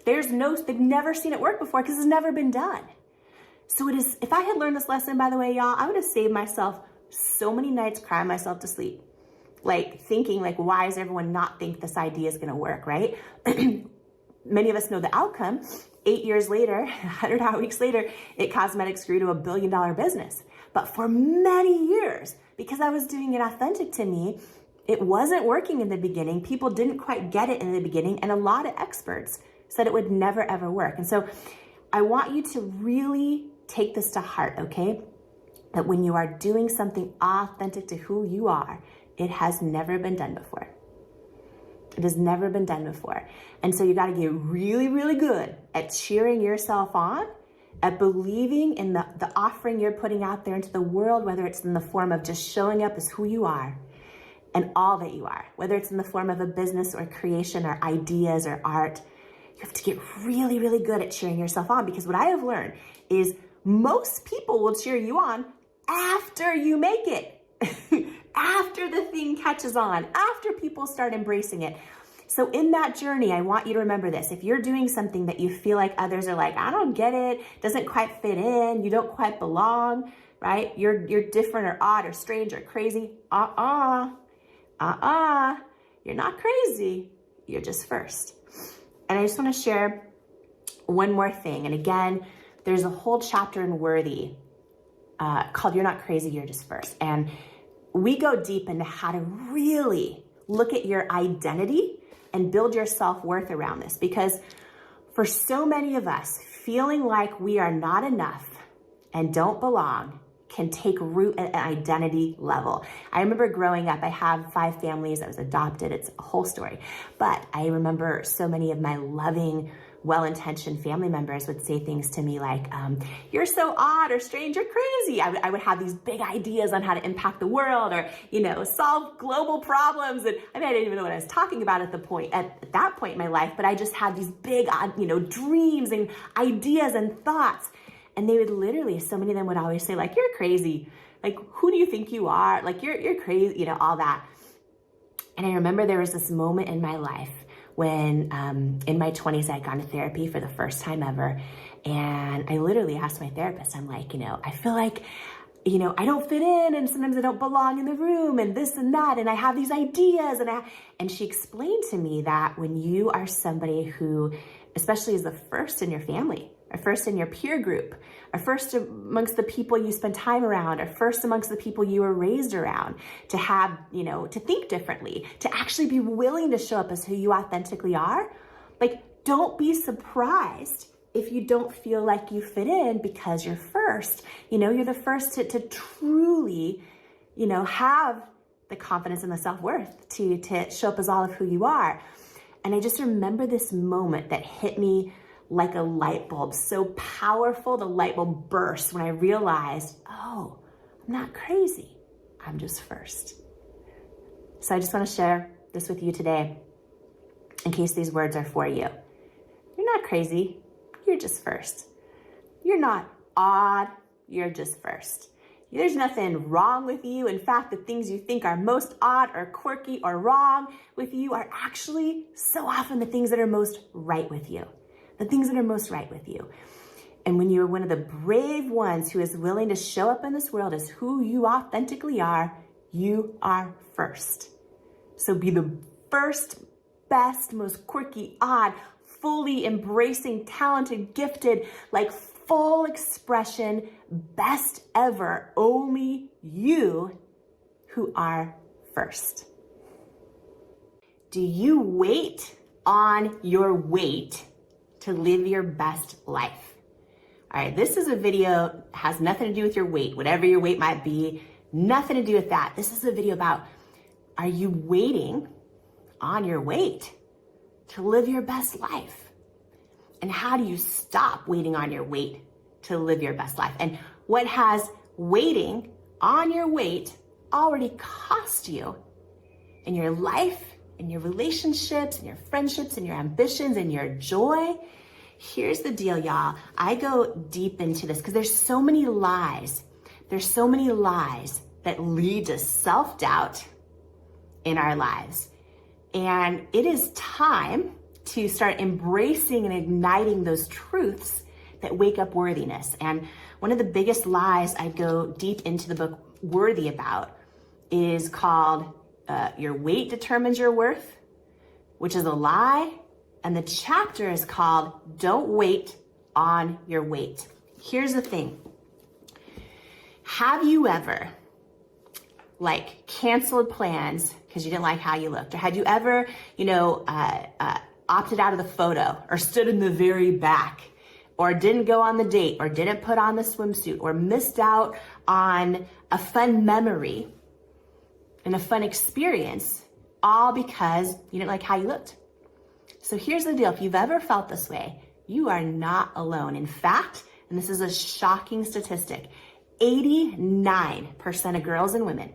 S3: they've never seen it work before because it's never been done. So it is, if I had learned this lesson, by the way, y'all, I would have saved myself so many nights crying myself to sleep. Like thinking like, why does everyone not think this idea is going to work, right? Many of us know the outcome. 8 years later, 100 weeks later, It Cosmetics grew to $1 billion business. But for many years, because I was doing it authentic to me, it wasn't working in the beginning. People didn't quite get it in the beginning. And a lot of experts said it would never, ever work. And so I want you to really take this to heart, okay? That when you are doing something authentic to who you are, it has never been done before. It has never been done before. And so you got to get really, really good at cheering yourself on, at believing in the offering you're putting out there into the world, whether it's in the form of just showing up as who you are and all that you are, whether it's in the form of a business or creation or ideas or art. You have to get really, really good at cheering yourself on, because what I have learned is most people will cheer you on after you make it. After the thing catches on, after people start embracing it. So in that journey, I want you to remember this. If you're doing something that you feel like others are like, I don't get it, doesn't quite fit in, you don't quite belong, right? You're different or odd or strange or crazy. You're not crazy. You're just first. And I just want to share one more thing. And again, there's a whole chapter in Worthy called You're Not Crazy, You're Just First. And we go deep into how to really look at your identity and build your self-worth around this. Because for so many of us, feeling like we are not enough and don't belong can take root at an identity level. I remember growing up, I have 5 families, I was adopted, it's a whole story. But I remember so many of my loving, well-intentioned family members would say things to me like, you're so odd or strange or crazy. I would have these big ideas on how to impact the world or, solve global problems. And I didn't even know what I was talking about at that point in my life, but I just had these big, dreams and ideas and thoughts. And they would literally, so many of them would always say like, you're crazy. Like, who do you think you are? Like, you're crazy, all that. And I remember there was this moment in my life when in my 20s, I had gone to therapy for the first time ever. And I literally asked my therapist, I'm like, I feel like, I don't fit in and sometimes I don't belong in the room and this and that. And I have these ideas. And she explained to me that when you are somebody who, especially is the first in your family, or first in your peer group, or first amongst the people you spend time around, or first amongst the people you were raised around, to have, to think differently, to actually be willing to show up as who you authentically are. Like, don't be surprised if you don't feel like you fit in because you're first. You're the first to truly, have the confidence and the self-worth to show up as all of who you are. And I just remember this moment that hit me like a light bulb, so powerful, the light bulb burst when I realized, oh, I'm not crazy, I'm just first. So I just want to share this with you today in case these words are for you. You're not crazy, you're just first. You're not odd, you're just first. There's nothing wrong with you. In fact, the things you think are most odd or quirky or wrong with you are actually so often the things that are most right with you. The things that are most right with you. And when you're one of the brave ones who is willing to show up in this world as who you authentically are, you are first. So be the first, best, most quirky, odd, fully embracing, talented, gifted, like full expression, best ever, only you who are first. Do you wait on your weight to live your best life? All right, this is a video, has nothing to do with your weight, whatever your weight might be, nothing to do with that. This is a video about, are you waiting on your weight to live your best life? And how do you stop waiting on your weight to live your best life? And what has waiting on your weight already cost you in your life, in your relationships, in your friendships, in your ambitions, in your joy? Here's the deal, y'all. I go deep into this because there's so many lies. There's so many lies that lead to self-doubt in our lives. And it is time to start embracing and igniting those truths that wake up worthiness. And one of the biggest lies I go deep into the book Worthy about is called Your Weight Determines Your Worth, which is a lie. And the chapter is called Don't Wait on Your Weight. Here's the thing. Have you ever canceled plans because you didn't like how you looked? Or had you ever, opted out of the photo, or stood in the very back, or didn't go on the date, or didn't put on the swimsuit, or missed out on a fun memory and a fun experience, all because you didn't like how you looked? So here's the deal. If you've ever felt this way, you are not alone. In fact, and this is a shocking statistic, 89% of girls and women,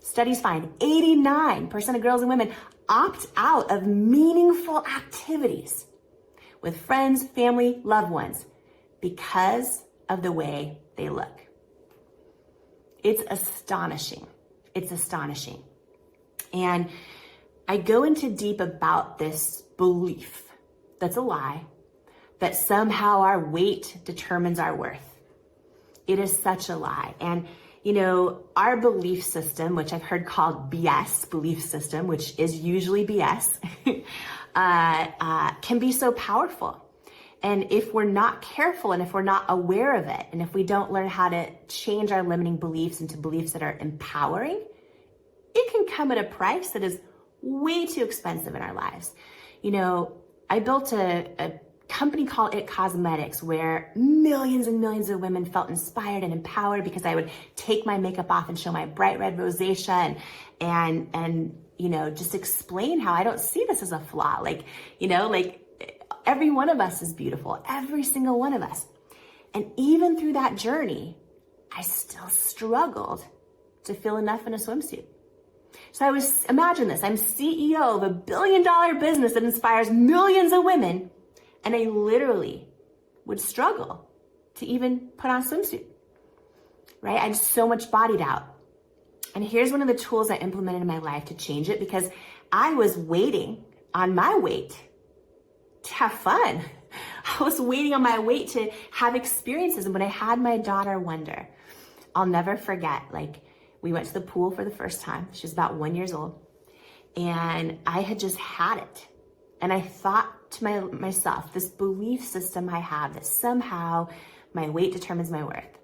S3: studies find 89% of girls and women opt out of meaningful activities with friends, family, loved ones because of the way they look. It's astonishing. It's astonishing. And I go into deep about this belief that's a lie, that somehow our weight determines our worth. It is such a lie. And our belief system, which I've heard called BS belief system, which is usually BS, can be so powerful. And if we're not careful, and if we're not aware of it, and if we don't learn how to change our limiting beliefs into beliefs that are empowering, it can come at a price that is way too expensive in our lives. I built a company called It Cosmetics, where millions and millions of women felt inspired and empowered because I would take my makeup off and show my bright red rosacea and just explain how I don't see this as a flaw. Every one of us is beautiful, every single one of us. And even through that journey, I still struggled to feel enough in a swimsuit. So imagine this, I'm CEO of a $1 billion business that inspires millions of women, and I literally would struggle to even put on a swimsuit, right? I had so much body doubt. And here's one of the tools I implemented in my life to change it, because I was waiting on my weight to have fun. I was waiting on my weight to have experiences. And when I had my daughter Wonder, I'll never forget, we went to the pool for the first time. She was about 1 year old. And I had just had it. And I thought to myself, this belief system I have that somehow my weight determines my worth.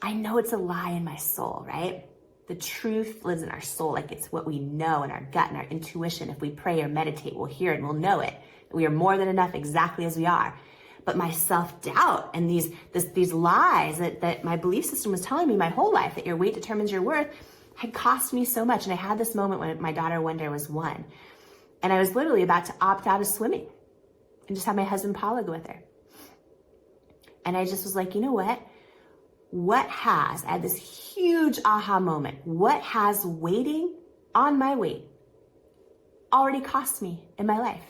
S3: I know it's a lie in my soul, right? The truth lives in our soul. It's what we know in our gut and our intuition. If we pray or meditate, we'll hear it and we'll know it. We are more than enough exactly as we are. But my self-doubt and these lies that my belief system was telling me my whole life, that your weight determines your worth, had cost me so much. And I had this moment when my daughter Wonder was 1. And I was literally about to opt out of swimming and just have my husband Paula go with her. And I just was like, you know what? I had this huge aha moment. What has waiting on my weight already cost me in my life?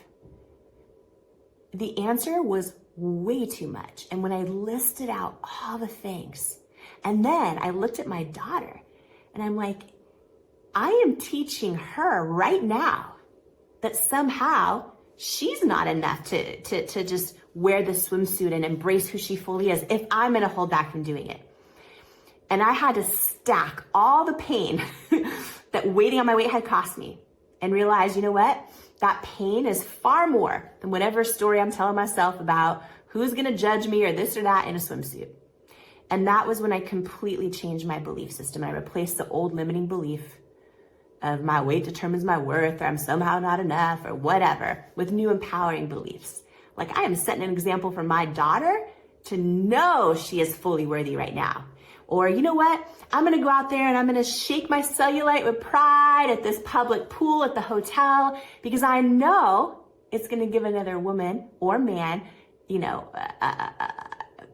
S3: The answer was way too much. And when I listed out all the things, and then I looked at my daughter and I'm like, I am teaching her right now that somehow she's not enough to just wear the swimsuit and embrace who she fully is if I'm gonna hold back from doing it. And I had to stack all the pain that waiting on my weight had cost me and realize, you know what? That pain is far more than whatever story I'm telling myself about who's gonna judge me or this or that in a swimsuit. And that was when I completely changed my belief system. I replaced the old limiting belief of my weight determines my worth, or I'm somehow not enough, or whatever, with new empowering beliefs. Like, I am setting an example for my daughter to know she is fully worthy right now. Or, you know what? I'm gonna go out there and I'm gonna shake my cellulite with pride at this public pool at the hotel, because I know it's gonna give another woman or man,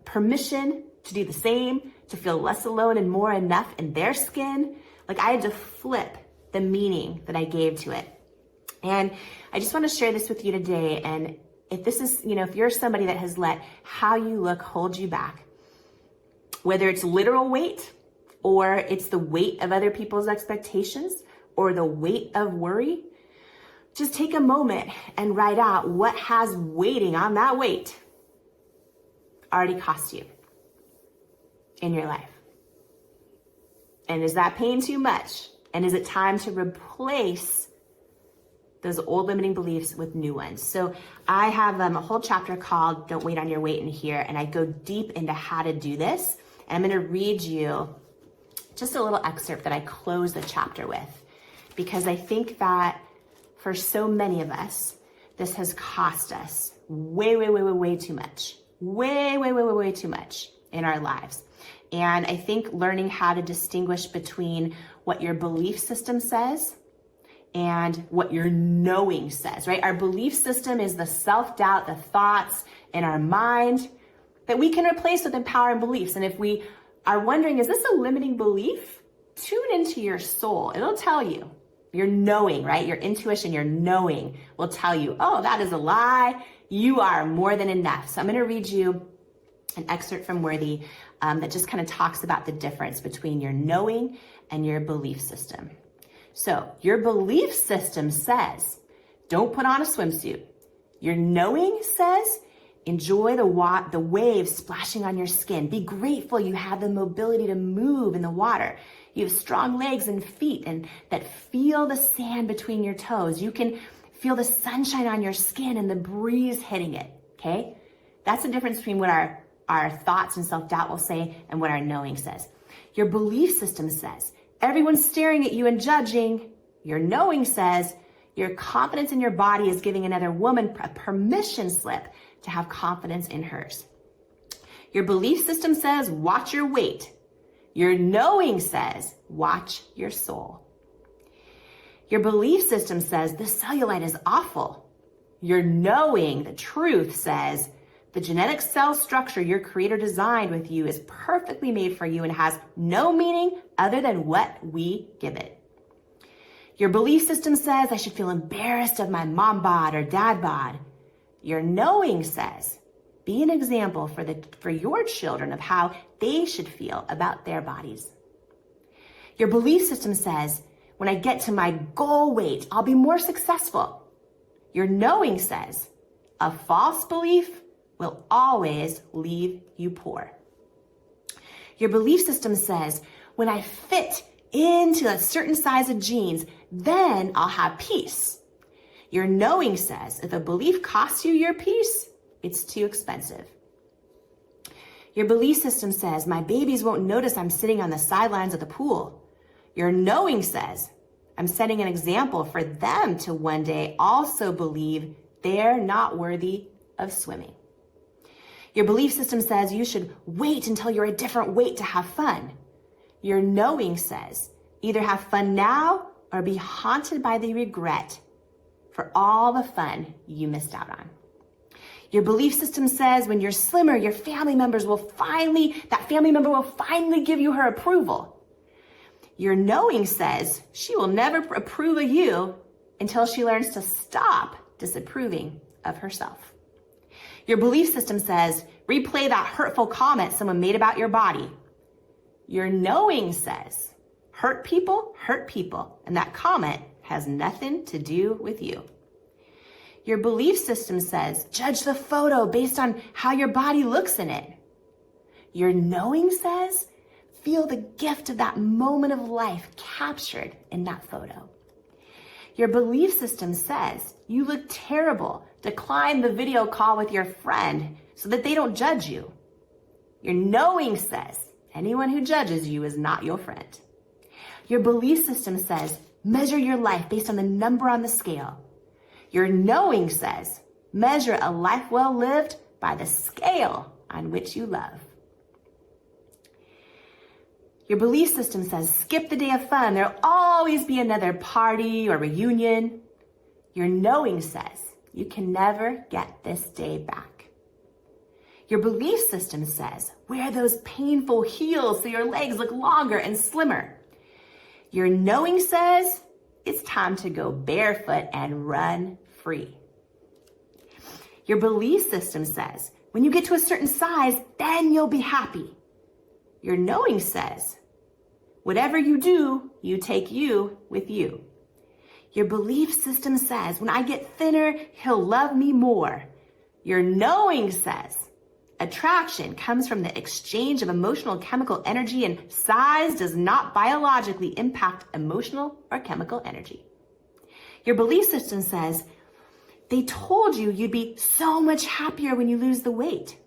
S3: permission to do the same, to feel less alone and more enough in their skin. Like, I had to flip the meaning that I gave to it. And I just wanna share this with you today. And if this is, if you're somebody that has let how you look hold you back, whether it's literal weight, or it's the weight of other people's expectations, or the weight of worry, just take a moment and write out what has waiting on that weight already cost you in your life. And is that pain too much? And is it time to replace those old limiting beliefs with new ones? So I have a whole chapter called Don't Wait on Your Weight in here, and I go deep into how to do this. And I'm gonna read you just a little excerpt that I close the chapter with, because I think that for so many of us, this has cost us way too much. Way too much in our lives. And I think learning how to distinguish between what your belief system says and what your knowing says, right? Our belief system is the self-doubt, the thoughts in our mind that we can replace with empowering beliefs. And if we are wondering, is this a limiting belief? Tune into your soul. It'll tell you. Your knowing, right? Your intuition, your knowing will tell you, oh, that is a lie. You are more than enough. So I'm going to read you an excerpt from Worthy that just kind of talks about the difference between your knowing and your belief system. So your belief system says, don't put on a swimsuit. Your knowing says, enjoy the waves splashing on your skin. Be grateful you have the mobility to move in the water. You have strong legs and feet and that feel the sand between your toes. You can feel the sunshine on your skin and the breeze hitting it, okay? That's the difference between what our thoughts and self-doubt will say and what our knowing says. Your belief system says, everyone's staring at you and judging. Your knowing says, your confidence in your body is giving another woman a permission slip to have confidence in hers. Your belief system says, watch your weight. Your knowing says, watch your soul. Your belief system says, the cellulite is awful. Your knowing, the truth, says, the genetic cell structure your creator designed with you is perfectly made for you and has no meaning other than what we give it. Your belief system says, I should feel embarrassed of my mom bod or dad bod. Your knowing says, be an example for your children of how they should feel about their bodies. Your belief system says, when I get to my goal weight, I'll be more successful. Your knowing says, a false belief will always leave you poor. Your belief system says, when I fit into a certain size of jeans, then I'll have peace. Your knowing says, if a belief costs you your peace, it's too expensive. Your belief system says, my babies won't notice I'm sitting on the sidelines of the pool. Your knowing says, I'm setting an example for them to one day also believe they're not worthy of swimming. Your belief system says you should wait until you're a different weight to have fun. Your knowing says, either have fun now or be haunted by the regret for all the fun you missed out on. Your belief system says when you're slimmer, your family member will finally give you her approval. Your knowing says she will never approve of you until she learns to stop disapproving of herself. Your belief system says, replay that hurtful comment someone made about your body. Your knowing says, hurt people, and that comment has nothing to do with you. Your belief system says, judge the photo based on how your body looks in it. Your knowing says, feel the gift of that moment of life captured in that photo. Your belief system says you look terrible. Decline the video call with your friend so that they don't judge you. Your knowing says anyone who judges you is not your friend. Your belief system says measure your life based on the number on the scale. Your knowing says measure a life well lived by the scale on which you love. Your belief system says skip the day of fun. There'll always be another party or reunion. Your knowing says you can never get this day back. Your belief system says wear those painful heels so your legs look longer and slimmer. Your knowing says it's time to go barefoot and run free. Your belief system says when you get to a certain size, then you'll be happy. Your knowing says whatever you do, you take you with you. Your belief system says when I get thinner, he'll love me more. Your knowing says attraction comes from the exchange of emotional chemical energy, and size does not biologically impact emotional or chemical energy. Your belief system says they told you you'd be so much happier when you lose the weight.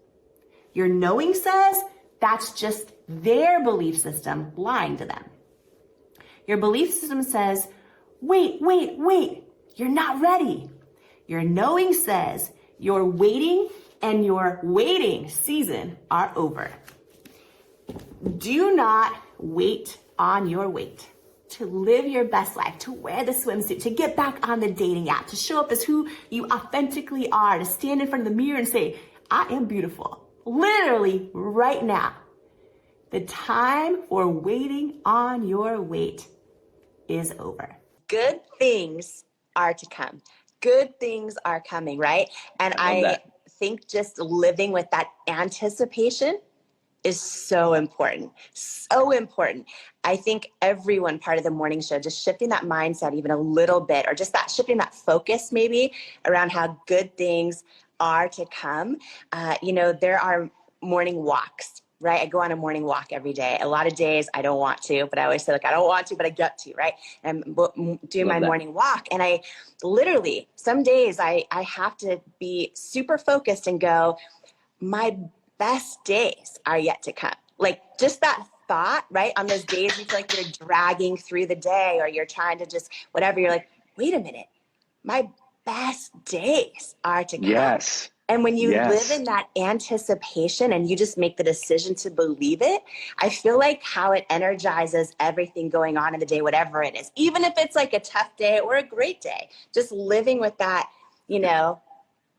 S3: Your knowing says that's just their belief system lying to them. Your belief system says, wait, you're not ready. Your knowing says your waiting and your waiting season are over. Do not wait on your weight to live your best life, to wear the swimsuit, to get back on the dating app, to show up as who you authentically are, to stand in front of the mirror and say, I am beautiful. Literally right now. The time for waiting on your weight is over. Good things are to come. Good things are coming, right? And I think just living with that anticipation is so important. So important. I think everyone part of the morning show, just shifting that mindset even a little bit, or just that shifting that focus maybe around how good things are to come. There are morning walks, right? I go on a morning walk every day. A lot of days I don't want to, but I always say I don't want to, but I get to, right? And I'm doing my morning walk, and I literally, some days I have to be super focused and go, my best days are yet to come. Just that thought, right? On those days you feel like you're dragging through the day, or you're trying to just whatever, you're like, wait a minute, my best days are to come.
S4: Yes.
S3: And when you live in that anticipation and you just make the decision to believe it, I feel like how it energizes everything going on in the day, whatever it is, even if it's like a tough day or a great day, just living with that,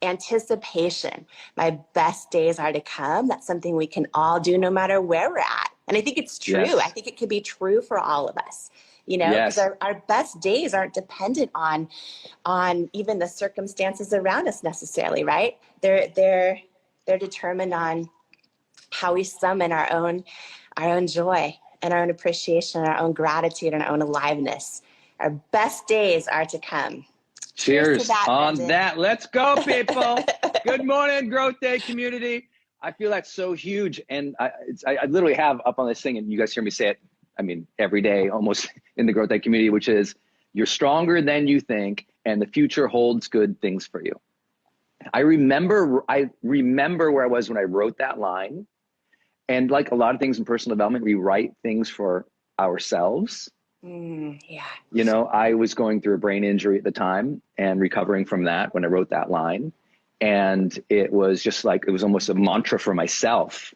S3: anticipation. My best days are to come. That's something we can all do no matter where we're at. And I think it's true. Yes. I think it could be true for all of us. Because our best days aren't dependent on even the circumstances around us necessarily, right? They're determined on how we summon our own joy and our own appreciation, our own gratitude, and our own aliveness. Our best days are to come.
S4: Cheers to that, on Brendan. That. Let's go, people. Good morning, Growth Day community. I feel that's so huge. And I literally have up on this thing, and you guys hear me say it, every day almost in the Growth Day community, which is you're stronger than you think, and the future holds good things for you. I remember where I was when I wrote that line. And like a lot of things in personal development, we write things for ourselves. I was going through a brain injury at the time and recovering from that when I wrote that line. And it was just it was almost a mantra for myself.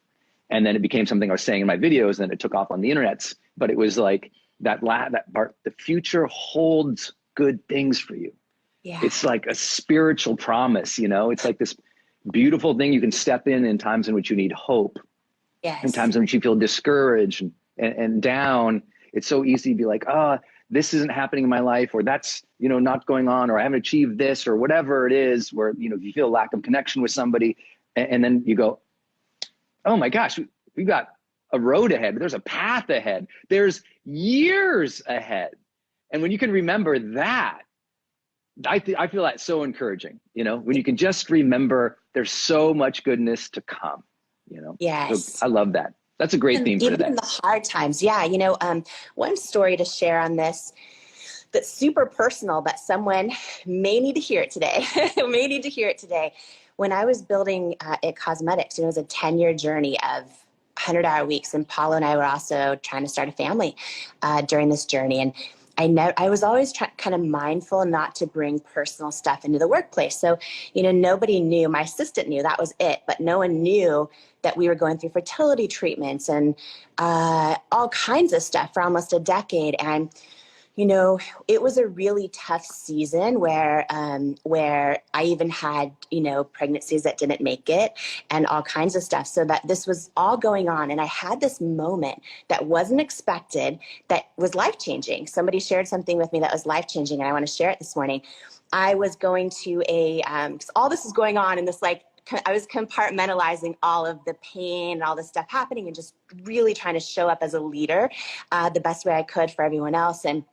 S4: And then it became something I was saying in my videos, and then it took off on the internets. But it was like that part, the future holds good things for you. Yeah. It's like a spiritual promise, it's like this beautiful thing you can step in times in which you need hope.
S3: Yes.
S4: In times in which you feel discouraged and down. It's so easy to be like, this isn't happening in my life, or that's, not going on, or I haven't achieved this, or whatever it is, where, you feel a lack of connection with somebody. And then you go, oh my gosh, we've got a road ahead. There's a path ahead. There's years ahead. And when you can remember that, I feel that's so encouraging, when you can just remember there's so much goodness to come,
S3: Yes.
S4: So I love that. That's a great theme for today.
S3: Even in the hard times. Yeah. One story to share on this that's super personal, but someone may need to hear it today. May need to hear it today. When I was building It Cosmetics, it was a 10-year journey of 100-hour weeks. And Paulo and I were also trying to start a family during this journey. And I was always kind of mindful not to bring personal stuff into the workplace. So, nobody knew. My assistant knew, that was it. But no one knew that we were going through fertility treatments and all kinds of stuff for almost a decade. And it was a really tough season where I even had, pregnancies that didn't make it and all kinds of stuff. So that this was all going on. And I had this moment that wasn't expected that was life-changing. Somebody shared something with me that was life-changing, and I want to share it this morning. I was going to all this is going on in this, I was compartmentalizing all of the pain and all this stuff happening and just really trying to show up as a leader the best way I could for everyone else. And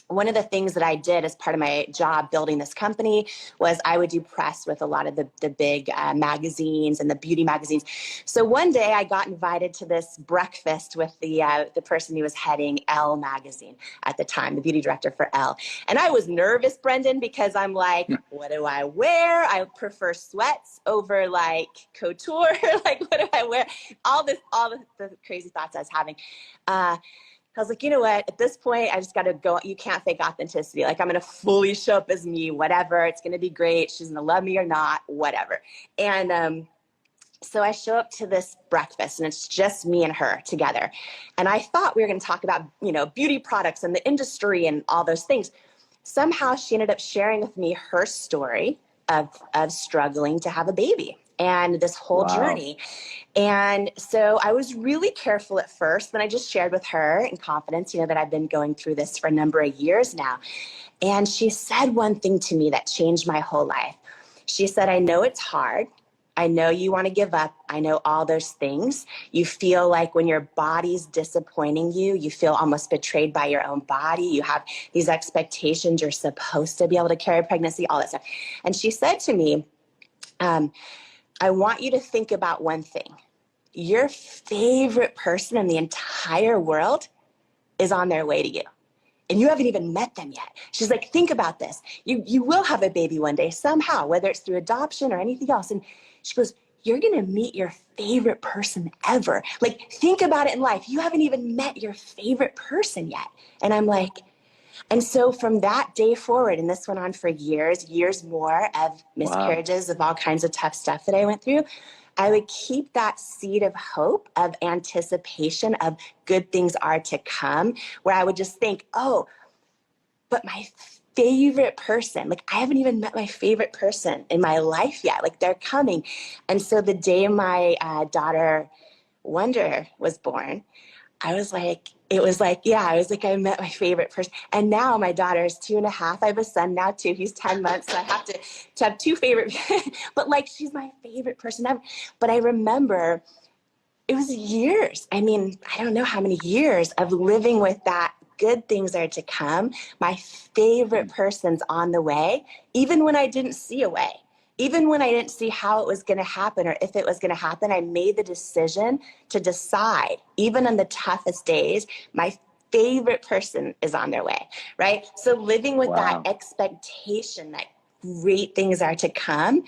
S3: one of the things that I did as part of my job building this company was I would do press with a lot of the big magazines and the beauty magazines. So one day I got invited to this breakfast with the person who was heading Elle magazine at the time, the beauty director for Elle. And I was nervous, Brendan, because I'm like, what do I wear? I prefer sweats over couture. What do I wear? All the crazy thoughts I was having. I was like, you know what, at this point, I just got to go. You can't fake authenticity. I'm going to fully show up as me, whatever. It's going to be great. She's going to love me or not, whatever. And so I show up to this breakfast, and it's just me and her together. And I thought we were going to talk about, beauty products and the industry and all those things. Somehow she ended up sharing with me her story of struggling to have a baby and this whole journey. And so I was really careful at first. Then I just shared with her in confidence, that I've been going through this for a number of years now. And she said one thing to me that changed my whole life. She said, I know it's hard. I know you want to give up. I know all those things. You feel like when your body's disappointing you, you feel almost betrayed by your own body. You have these expectations. You're supposed to be able to carry pregnancy, all that stuff. And she said to me, I want you to think about one thing. Your favorite person in the entire world is on their way to you, and you haven't even met them yet. She's like, think about this. You will have a baby one day somehow, whether it's through adoption or anything else. And she goes, you're going to meet your favorite person ever. Think about it in life. You haven't even met your favorite person yet. And I'm like, and so from that day forward, and this went on for years more of miscarriages, of all kinds of tough stuff that I went through, I would keep that seed of hope, of anticipation, of good things are to come, where I would just think, oh, but my favorite person, I haven't even met my favorite person in my life yet. They're coming. And so the day my daughter Wonder was born, I was like, I met my favorite person. And now my daughter is 2.5. I have a son now too. He's 10 months. So I have to have two favorite, but she's my favorite person ever. But I remember it was years. I don't know how many years of living with that. Good things are to come. My favorite person's on the way, even when I didn't see a way. Even when I didn't see how it was going to happen or if it was going to happen, I made the decision to decide, even on the toughest days, my favorite person is on their way, right? So living with that expectation that great things are to come,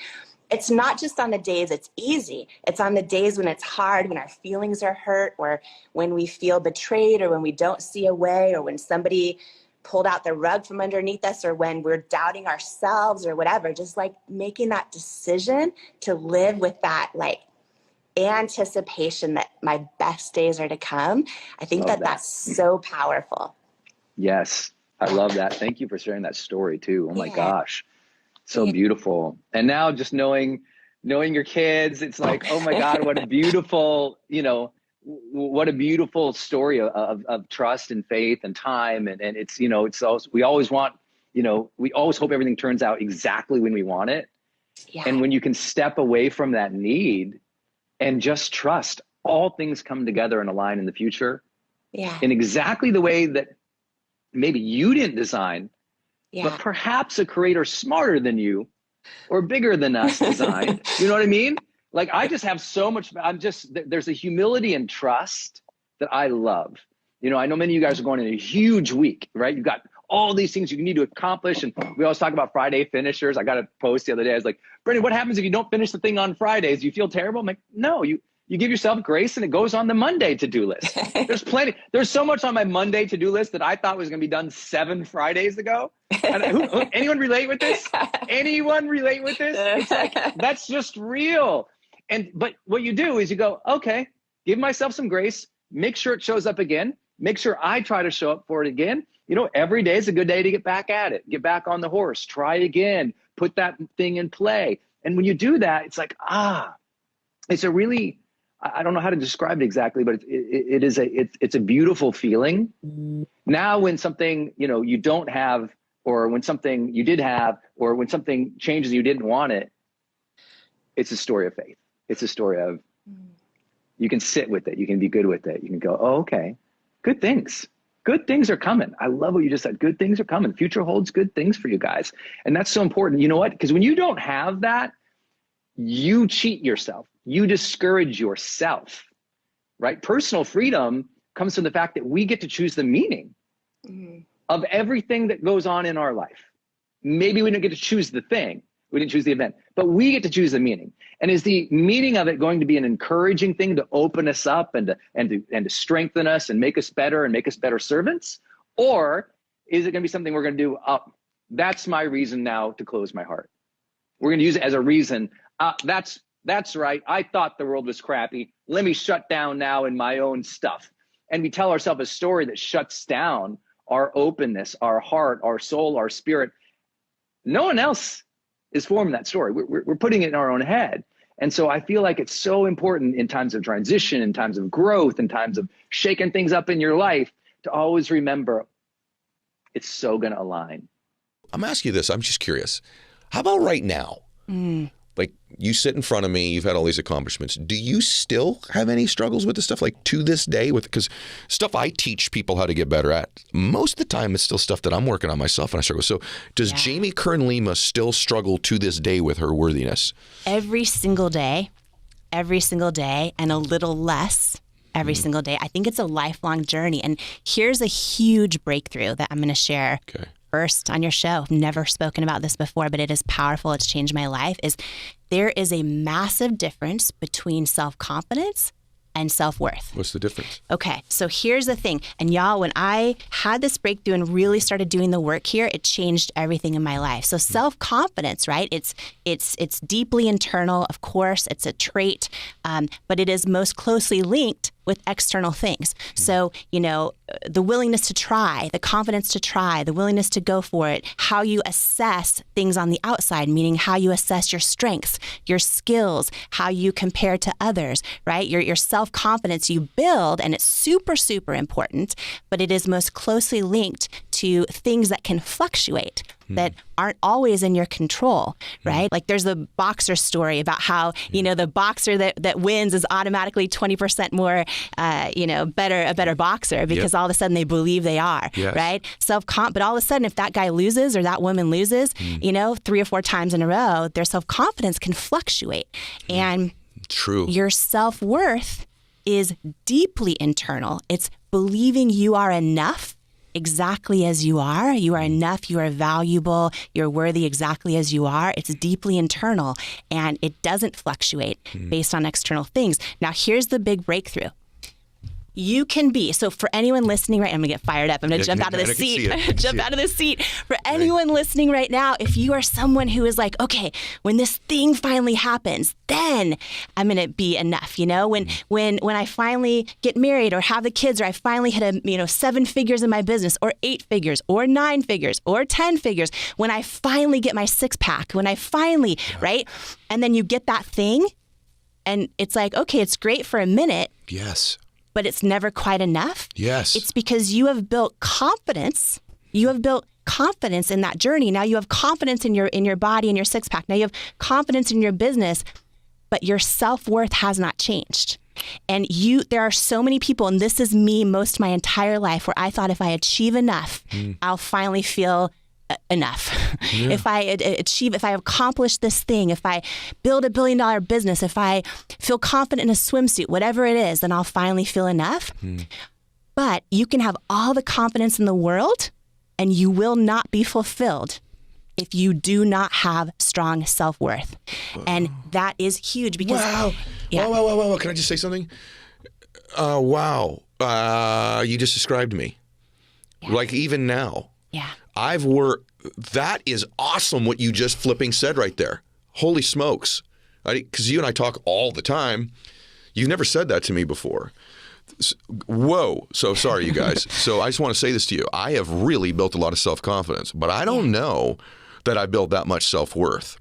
S3: it's not just on the days it's easy. It's on the days when it's hard, when our feelings are hurt, or when we feel betrayed, or when we don't see a way, or when somebody pulled out the rug from underneath us, or when we're doubting ourselves or whatever. Just making that decision to live with that anticipation that my best days are to come. I think that's so powerful.
S4: Yes, I love that. Thank you for sharing that story too. Oh my gosh, so beautiful. And now just knowing your kids, it's oh my God, what a beautiful, what a beautiful story of trust and faith and time. And it's, it's also, we always want, we always hope everything turns out exactly when we want it. Yeah. And when you can step away from that need and just trust, all things come together and align in the future. Yeah. In exactly the way that maybe you didn't design, but perhaps a creator smarter than you or bigger than us designed. You know what I mean? I just have so much, there's a humility and trust that I love. I know many of you guys are going in a huge week, right? You've got all these things you need to accomplish. And we always talk about Friday finishers. I got a post the other day. I was like, Brendan, what happens if you don't finish the thing on Fridays? Do you feel terrible? I'm like, no, you give yourself grace and it goes on the Monday to-do list. There's so much on my Monday to-do list that I thought was going to be done 7 Fridays ago. And anyone relate with this? Anyone relate with this? It's like, that's just real. But what you do is you go, okay, give myself some grace, make sure it shows up again, make sure I try to show up for it again. Every day is a good day to get back at it, get back on the horse, try again, put that thing in play. And when you do that, it's like, it's a really, I don't know how to describe it exactly, but it's a beautiful feeling. Now, when something, you don't have, or when something you did have, or when something changes and you didn't want it, it's a story of faith. It's a story of, you can sit with it. You can be good with it. You can go, oh, okay, good things. Good things are coming. I love what you just said. Good things are coming. Future holds good things for you guys. And that's so important. You know what? Because when you don't have that, you cheat yourself. You discourage yourself, right? Personal freedom comes from the fact that we get to choose the meaning of everything that goes on in our life. Maybe we don't get to choose the thing. We didn't choose the event, but we get to choose the meaning. And is the meaning of it going to be an encouraging thing to open us up and to strengthen us and make us better and make us better servants? Or is it going to be something we're going to do? That's my reason now to close my heart. We're going to use it as a reason. That's right. I thought the world was crappy. Let me shut down now in my own stuff. And we tell ourselves a story that shuts down our openness, our heart, our soul, our spirit. No one else is forming that story. We're putting it in our own head. And so I feel like it's so important in times of transition, in times of growth, in times of shaking things up in your life, to always remember it's so going to align.
S5: I'm asking you this. I'm just curious. How about right now? Like, you sit in front of me, you've had all these accomplishments. Do you still have any struggles with this stuff, like to this day? Because stuff I teach people how to get better at, most of the time it's still stuff that I'm working on myself and I struggle. So does Jamie Kern Lima still struggle to this day with her worthiness?
S1: Every single day, and a little less every single day. I think it's a lifelong journey. And here's a huge breakthrough that I'm going to share.
S5: Okay.
S1: First on your show. I've never spoken about this before, but it is powerful. It's changed my life. There is a massive difference between self-confidence and self-worth.
S5: What's the difference?
S1: Okay, so here's the thing. And y'all, when I had this breakthrough and really started doing the work here, it changed everything in my life. So self-confidence, right? It's deeply internal, of course. It's a trait, but it is most closely linked with external things. So, the willingness to try, the confidence to try, the willingness to go for it, how you assess things on the outside, meaning how you assess your strengths, your skills, how you compare to others, right? Your self-confidence you build, and it's super, super important, but it is most closely linked to things that can fluctuate, that aren't always in your control, right? Like there's a boxer story about how, the boxer that wins is automatically 20% more, a better boxer because all of a sudden they believe they are, right? But all of a sudden if that guy loses or that woman loses, 3 or 4 times in a row, their self-confidence can fluctuate. And
S5: true.
S1: Your self-worth is deeply internal. It's believing you are enough exactly as you are. You are enough. You are valuable. You're worthy exactly as you are. It's deeply internal, and it doesn't fluctuate based on external things. Now, here's the big breakthrough. You can be, so for anyone listening, right, I'm gonna get fired up. I'm gonna jump out of the seat. Out of the seat. For anyone listening right now, if you are someone who is like, okay, when this thing finally happens, then I'm gonna be enough. When I finally get married or have the kids, or I finally hit 7 figures in my business, or 8 figures, or 9 figures, or 10 figures. When I finally get my 6-pack, when I finally, right, and then you get that thing, and it's like, okay, it's great for a minute.
S5: Yes.
S1: But it's never quite enough.
S5: Yes.
S1: It's because you have built confidence. You have built confidence in that journey. Now you have confidence in your body and your 6-pack. Now you have confidence in your business, but your self-worth has not changed. And there are so many people, and this is me most of my entire life, where I thought if I achieve enough, I'll finally feel enough. If I accomplish this thing, if I build $1 billion business, if I feel confident in a swimsuit, whatever it is, then I'll finally feel enough. But you can have all the confidence in the world and you will not be fulfilled if you do not have strong self-worth. And that is huge because...
S5: Wow.
S1: Yeah.
S5: Wow. Can I just say something? Wow. You just described me. Yeah. Like even now.
S1: Yeah.
S5: I've worked... That is awesome what you just flipping said right there. Holy smokes. Because you and I talk all the time. You've never said that to me before. Whoa. So sorry, you guys. So I just want to say this to you. I have really built a lot of self-confidence, but I don't know that I built that much self-worth.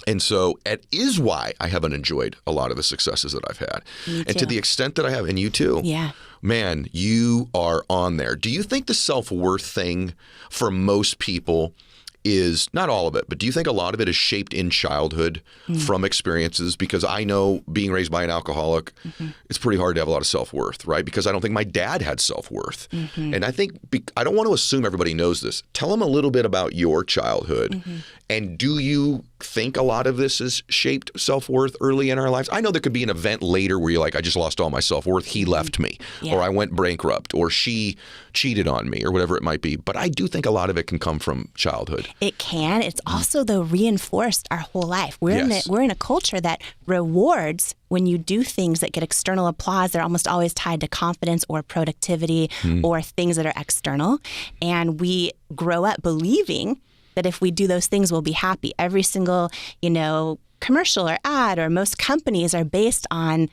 S5: And so it is why I haven't enjoyed a lot of the successes that I've had. And to the extent that I have, and you too.
S1: Yeah.
S5: Man, you are on there. Do you think the self-worth thing for most people is, not all of it, but do you think a lot of it is shaped in childhood from experiences? Because I know being raised by an alcoholic, it's pretty hard to have a lot of self-worth, right? Because I don't think my dad had self-worth. And I think, I don't want to assume everybody knows this. Tell them a little bit about your childhood. And do you think a lot of this is shaped self-worth early in our lives? I know there could be an event later where you're like, I just lost all my self-worth. He left me, or I went bankrupt, or she cheated on me, or whatever it might be. But I do think a lot of it can come from childhood.
S1: It can. It's also, though, reinforced our whole life. We're in a culture that rewards when you do things that get external applause. They're almost always tied to confidence or productivity or things that are external. And we grow up believing that if we do those things, we'll be happy. Every single, commercial or ad or most companies are based on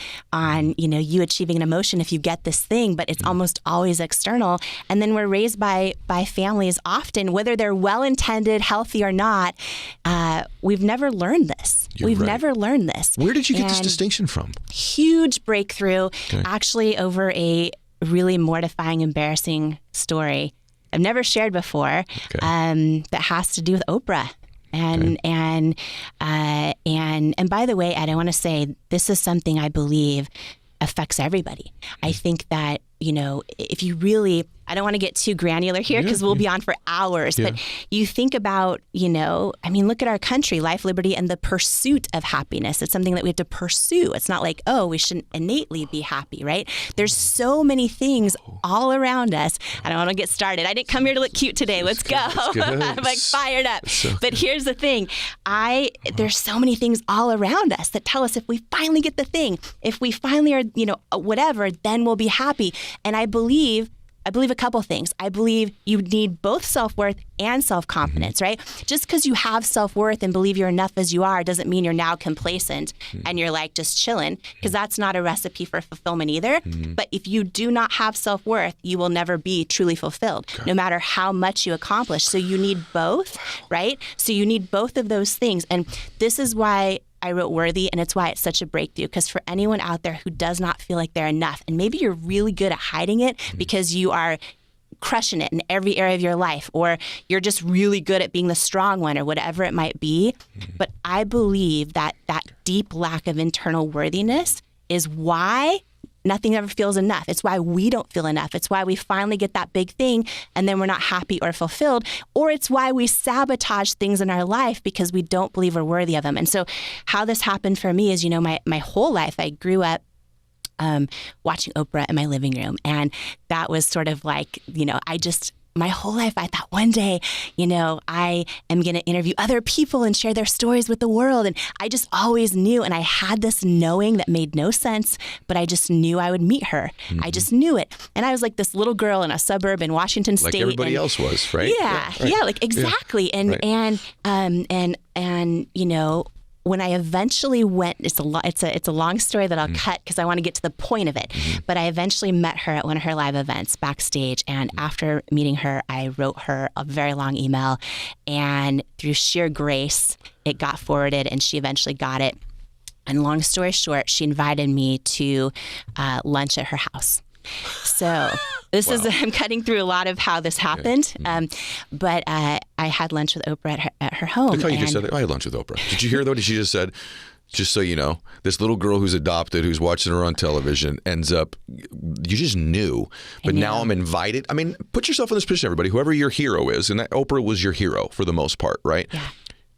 S1: you achieving an emotion if you get this thing, but it's almost always external. And then we're raised by families often, whether they're well-intended, healthy or not, we've never learned this. We've never learned this.
S5: Where did you get this distinction from?
S1: Huge breakthrough, actually over a really mortifying, embarrassing story I've never shared before, that has to do with Oprah. And by the way, Ed, I want to say this is something I believe affects everybody. I think that, if you really, I don't want to get too granular here because we'll be on for hours, but you think about, look at our country, life, liberty, and the pursuit of happiness. It's something that we have to pursue. It's not like, we shouldn't innately be happy, right? There's so many things all around us. I don't want to get started. I didn't come here to look cute today. Let's go. I'm like fired up. But here's the thing. There's so many things all around us that tell us if we finally get the thing, if we finally are, whatever, then we'll be happy. And I believe a couple things. I believe you need both self-worth and self-confidence, right? Just because you have self-worth and believe you're enough as you are doesn't mean you're now complacent and you're like just chilling, because that's not a recipe for fulfillment either. But if you do not have self-worth, you will never be truly fulfilled, no matter how much you accomplish. So you need both, right? So you need both of those things. And this is why I wrote Worthy, and it's why it's such a breakthrough, because for anyone out there who does not feel like they're enough, and maybe you're really good at hiding it because you are crushing it in every area of your life, or you're just really good at being the strong one, or whatever it might be. But I believe that deep lack of internal worthiness is why nothing ever feels enough. It's why we don't feel enough. It's why we finally get that big thing and then we're not happy or fulfilled. Or it's why we sabotage things in our life because we don't believe we're worthy of them. And so how this happened for me is, my whole life, I grew up watching Oprah in my living room. And that was sort of like, my whole life, I thought one day, I am going to interview other people and share their stories with the world. And I just always knew. And I had this knowing that made no sense, but I just knew I would meet her. I just knew it. And I was like this little girl in a suburb in Washington State.
S5: Like everybody else was, right?
S1: Yeah, like exactly. Yeah. And when I eventually went, it's a long story that I'll cut because I want to get to the point of it. But I eventually met her at one of her live events backstage. And after meeting her, I wrote her a very long email. And through sheer grace, it got forwarded and she eventually got it. And long story short, she invited me to lunch at her house. So this is, I'm cutting through a lot of how this happened. But I had lunch with Oprah at her home.
S5: Look how you just said that. I had lunch with Oprah. Did you hear though what she just said? Just so you know, this little girl who's adopted, who's watching her on television, ends up, you just knew. But now I'm invited. I mean, put yourself in this position, everybody. Whoever your hero is, and that Oprah was your hero for the most part, right?
S1: Yeah.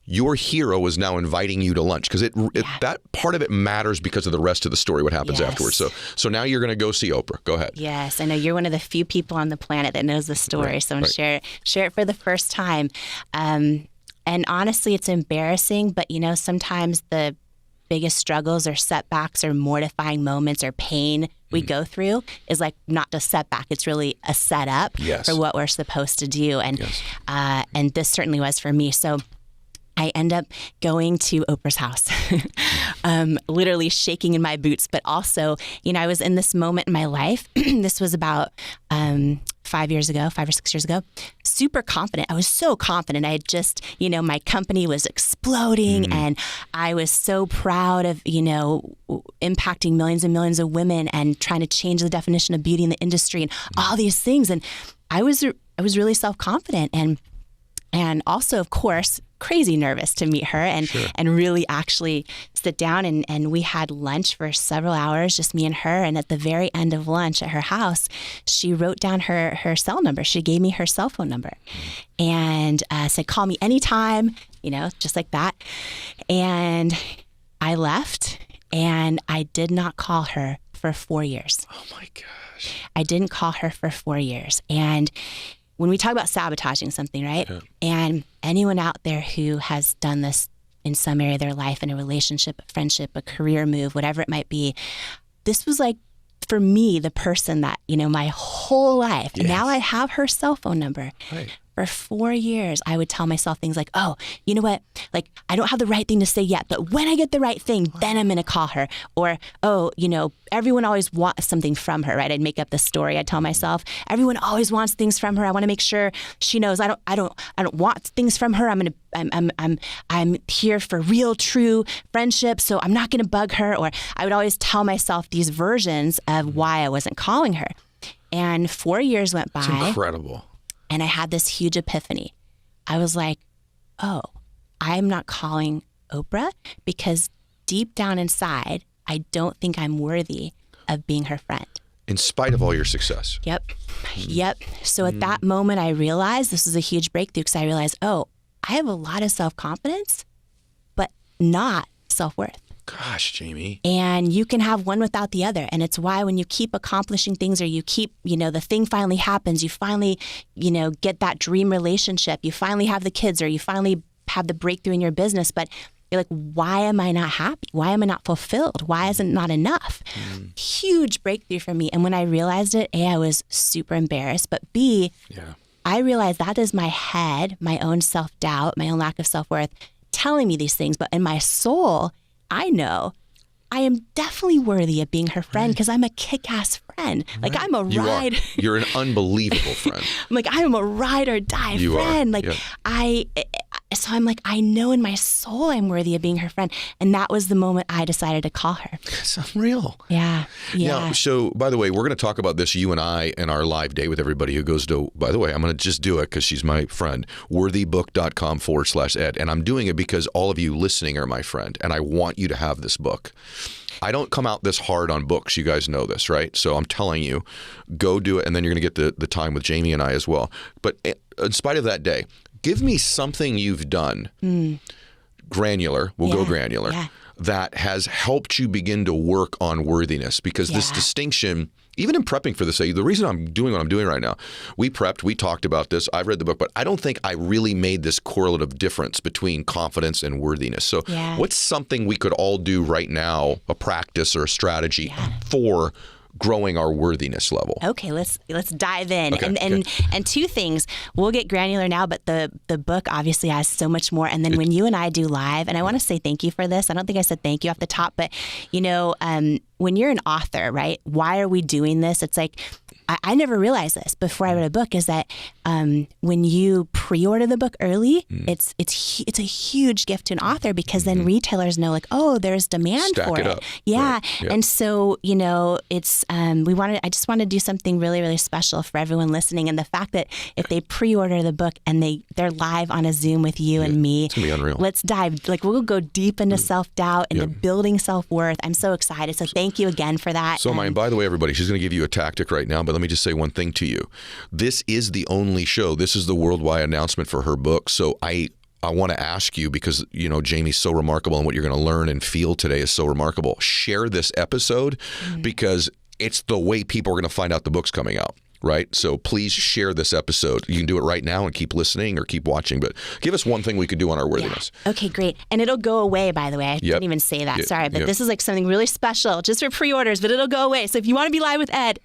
S5: your hero is now inviting you to lunch, because that part of it matters because of the rest of the story, what happens afterwards. So now you're going to go see Oprah. Go ahead.
S1: Yes, I know you're one of the few people on the planet that knows the story, so I'm share it for the first time. And honestly, it's embarrassing, but sometimes the biggest struggles or setbacks or mortifying moments or pain we go through is like not a setback. It's really a setup for what we're supposed to do. And this certainly was for me. So I end up going to Oprah's house, literally shaking in my boots. But also, I was in this moment in my life. This was about 5 or 6 years ago. Super confident. I was so confident. I had just, my company was exploding and I was so proud of, impacting millions and millions of women and trying to change the definition of beauty in the industry and all these things. And I was really self-confident and also, of course, crazy nervous to meet her and really actually sit down. And we had lunch for several hours, just me and her. And at the very end of lunch at her house, she wrote down her cell number. She gave me her cell phone number and said, call me anytime, just like that. And I left and I did not call her for 4 years.
S5: Oh my gosh.
S1: I didn't call her for 4 years. And when we talk about sabotaging something, right? Yeah. And anyone out there who has done this in some area of their life, in a relationship, a friendship, a career move, whatever it might be, this was like, for me, the person that, my whole life, now I have her cell phone number. Right. For 4 years, I would tell myself things like, oh, you know what? Like, I don't have the right thing to say yet, but when I get the right thing, then I'm going to call her. Or, oh, everyone always wants something from her, right? I'd make up the story. I'd tell myself, everyone always wants things from her. I want to make sure she knows I don't want things from her. I'm here for real, true friendship, so I'm not going to bug her. Or I would always tell myself these versions of why I wasn't calling her. And 4 years went by.
S5: It's incredible.
S1: And I had this huge epiphany. I was like, oh, I'm not calling Oprah because deep down inside, I don't think I'm worthy of being her friend.
S5: In spite of all your success.
S1: Yep. So at that moment, I realized this was a huge breakthrough because I realized, oh, I have a lot of self-confidence, but not self-worth.
S5: Gosh, Jamie.
S1: And you can have one without the other. And it's why when you keep accomplishing things or you keep, the thing finally happens, you finally, get that dream relationship, you finally have the kids or you finally have the breakthrough in your business, but you're like, why am I not happy? Why am I not fulfilled? Why isn't it not enough? Huge breakthrough for me. And when I realized it, A, I was super embarrassed, but B, I realized that is my head, my own self-doubt, my own lack of self-worth telling me these things. But in my soul, I know I am definitely worthy of being her friend because I'm a kick-ass friend. Like I'm a ride.
S5: You're an unbelievable friend.
S1: I'm like, I'm a ride or die friend. Like so I'm like, I know in my soul I'm worthy of being her friend. And that was the moment I decided to call her.
S5: It's unreal.
S1: Yeah.
S5: Now, so by the way, we're going to talk about this, you and I, in our live day with everybody who goes to, by the way, I'm going to just do it because she's my friend, worthybook.com/Ed. And I'm doing it because all of you listening are my friend. And I want you to have this book. I don't come out this hard on books. You guys know this, right? So I'm telling you, go do it. And then you're going to get the time with Jamie and I as well. But in spite of that day, give me something you've done, granular, go granular, that has helped you begin to work on worthiness. Because this distinction, even in prepping for this, the reason I'm doing what I'm doing right now, we prepped, we talked about this, I've read the book, but I don't think I really made this correlative difference between confidence and worthiness. So what's something we could all do right now, a practice or a strategy for growing our worthiness level?
S1: Okay, let's dive in. Okay, and two things. We'll get granular now, but the book obviously has so much more. And then when you and I do live, and I want to say thank you for this. I don't think I said thank you off the top, but when you're an author, right? Why are we doing this? It's like I never realized this before I wrote a book, is that when you pre-order the book early, it's a huge gift to an author, because then retailers know, like, oh, there's demand for it. Yeah. Right. Yep. And so, it's I just want to do something really, really special for everyone listening. And the fact that if they pre-order the book and they're live on a Zoom with you and me,
S5: it's gonna be unreal.
S1: Let's dive, we'll go deep into self-doubt, into building self-worth. I'm so excited. So thank you again for that.
S5: So by the way, everybody, she's going to give you a tactic right now, but let me just say one thing to you. This is the only show. This is the worldwide announcement for her book. So I I want to ask you, because, Jamie's so remarkable and what you're going to learn and feel today is so remarkable. Share this episode because it's the way people are going to find out the book's coming out. Right? So please share this episode. You can do it right now and keep listening or keep watching, but give us one thing we could do on our worthiness.
S1: Yeah. Okay, great. And it'll go away, by the way. I didn't even say that. Sorry, but this is like something really special just for pre-orders, but it'll go away. So if you want to be live with Ed,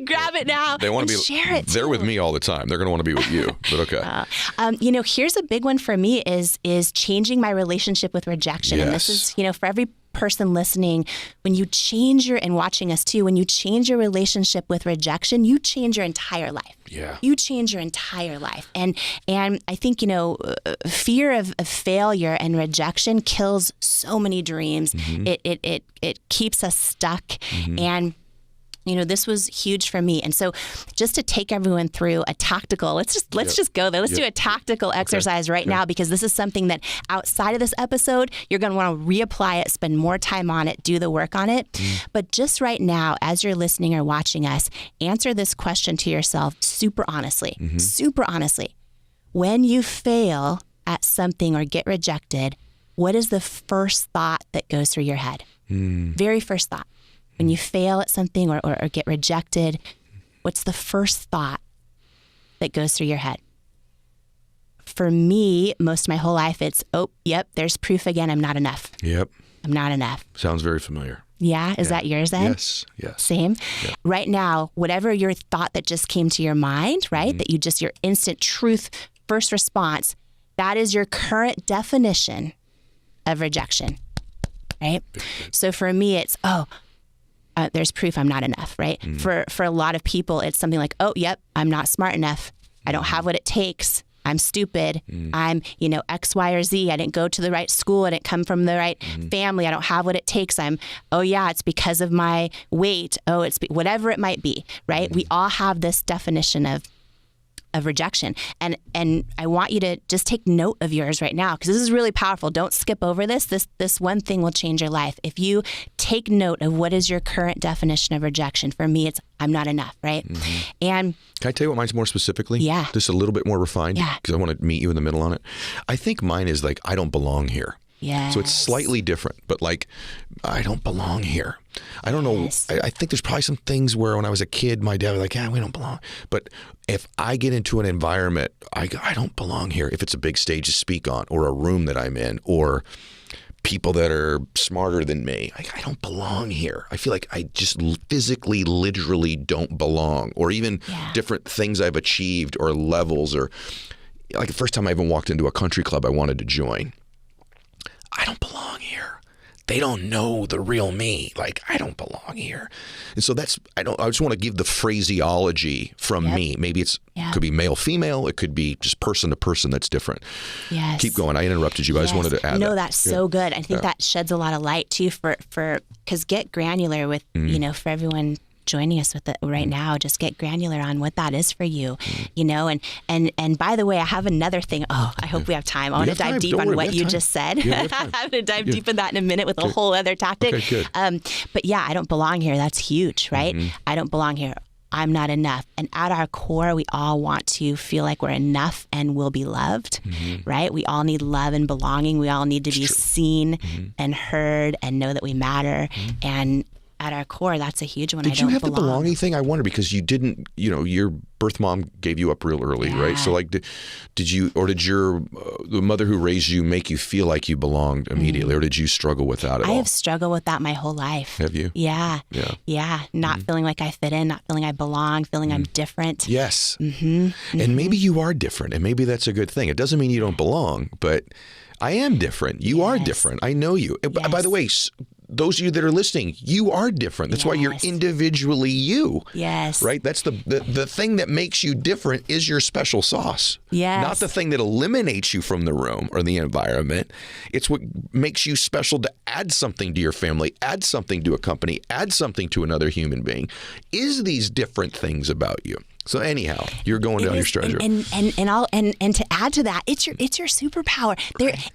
S1: grab it now. They want to be share it.
S5: They're with me all the time. They're going to want to be with you, but okay.
S1: Here's a big one for me is changing my relationship with rejection.
S5: Yes.
S1: And this is, for every person listening, when you change and watching us too, when you change your relationship with rejection, you change your entire life.
S5: Yeah.
S1: You change your entire life. And I think, fear of failure and rejection kills so many dreams. It keeps us stuck. And this was huge for me. And so just to take everyone through a tactical, let's just go there. Let's do a tactical exercise right now, because this is something that outside of this episode, you're going to want to reapply it, spend more time on it, do the work on it. But just right now, as you're listening or watching us, answer this question to yourself super honestly. When you fail at something or get rejected, what is the first thought that goes through your head? Very first thought. When you fail at something or get rejected, what's the first thought that goes through your head? For me, most of my whole life, it's, there's proof again, I'm not enough.
S5: Yep.
S1: I'm not enough.
S5: Sounds very familiar.
S1: Yeah? Is that yours, Ed?
S5: Yes.
S1: Same?
S5: Yep.
S1: Right now, whatever your thought that just came to your mind, right? That your instant truth first response, that is your current definition of rejection, right? So for me, it's, there's proof I'm not enough, right? For a lot of people, it's something like, I'm not smart enough. I don't have what it takes. I'm stupid. I'm, X, Y, or Z. I didn't go to the right school. I didn't come from the right family. I don't have what it takes. It's because of my weight. It's whatever it might be, right? We all have this definition of rejection. And I want you to just take note of yours right now, because this is really powerful. Don't skip over this. This one thing will change your life. If you take note of what is your current definition of rejection, for me, it's I'm not enough, right? And
S5: can I tell you what mine's more specifically?
S1: Yeah.
S5: Just a little bit more refined?
S1: Yeah.
S5: Because I want to meet you in the middle on it. I think mine is like, I don't belong here.
S1: Yeah.
S5: So it's slightly different, but like, I don't belong here. I don't know. I think there's probably some things where when I was a kid, my dad was like, we don't belong. But if I get into an environment, I don't belong here. If it's a big stage to speak on, or a room that I'm in, or people that are smarter than me, I don't belong here. I feel like I just physically, literally don't belong. Or even different things I've achieved, or levels, or like the first time I even walked into a country club I wanted to join. I don't belong here. They don't know the real me. Like, I don't belong here. And so I just want to give the phraseology from me. Maybe could be male, female. It could be just person to person. That's different.
S1: Yes.
S5: Keep going. I interrupted you. I just wanted to add that.
S1: No, that's so good. I think that sheds a lot of light too because get granular with, for everyone joining us with it right now, just get granular on what that is for you, and by the way, I have another thing. I hope we have time. I want to dive deep on what you just said. I'm going to dive deep in that in a minute with a whole other tactic.
S5: Okay, good.
S1: But I don't belong here. That's huge, right? I don't belong here. I'm not enough. And at our core, we all want to feel like we're enough and will be loved, right? We all need love and belonging. We all need to be seen and heard and know that we matter. And at our core, that's a huge one.
S5: Did you have the belonging thing? I wonder, because you didn't, your birth mom gave you up real early, right? So like, did your the mother who raised you make you feel like you belonged immediately, or did you struggle with that at all?
S1: I have struggled with that my whole life.
S5: Have you?
S1: Yeah. Not feeling like I fit in, not feeling I belong, feeling I'm different.
S5: Yes. And maybe you are different, and maybe that's a good thing. It doesn't mean you don't belong, but I am different. You are different. I know you. By the way, those of you that are listening, you are different. That's why you're individually you.
S1: Yes.
S5: Right? That's the thing that makes you different is your special sauce.
S1: Yes.
S5: Not the thing that eliminates you from the room or the environment. It's what makes you special to add something to your family, add something to a company, add something to another human being, is these different things about you. So anyhow, you're going down your treasure.
S1: And to add to that, it's your superpower.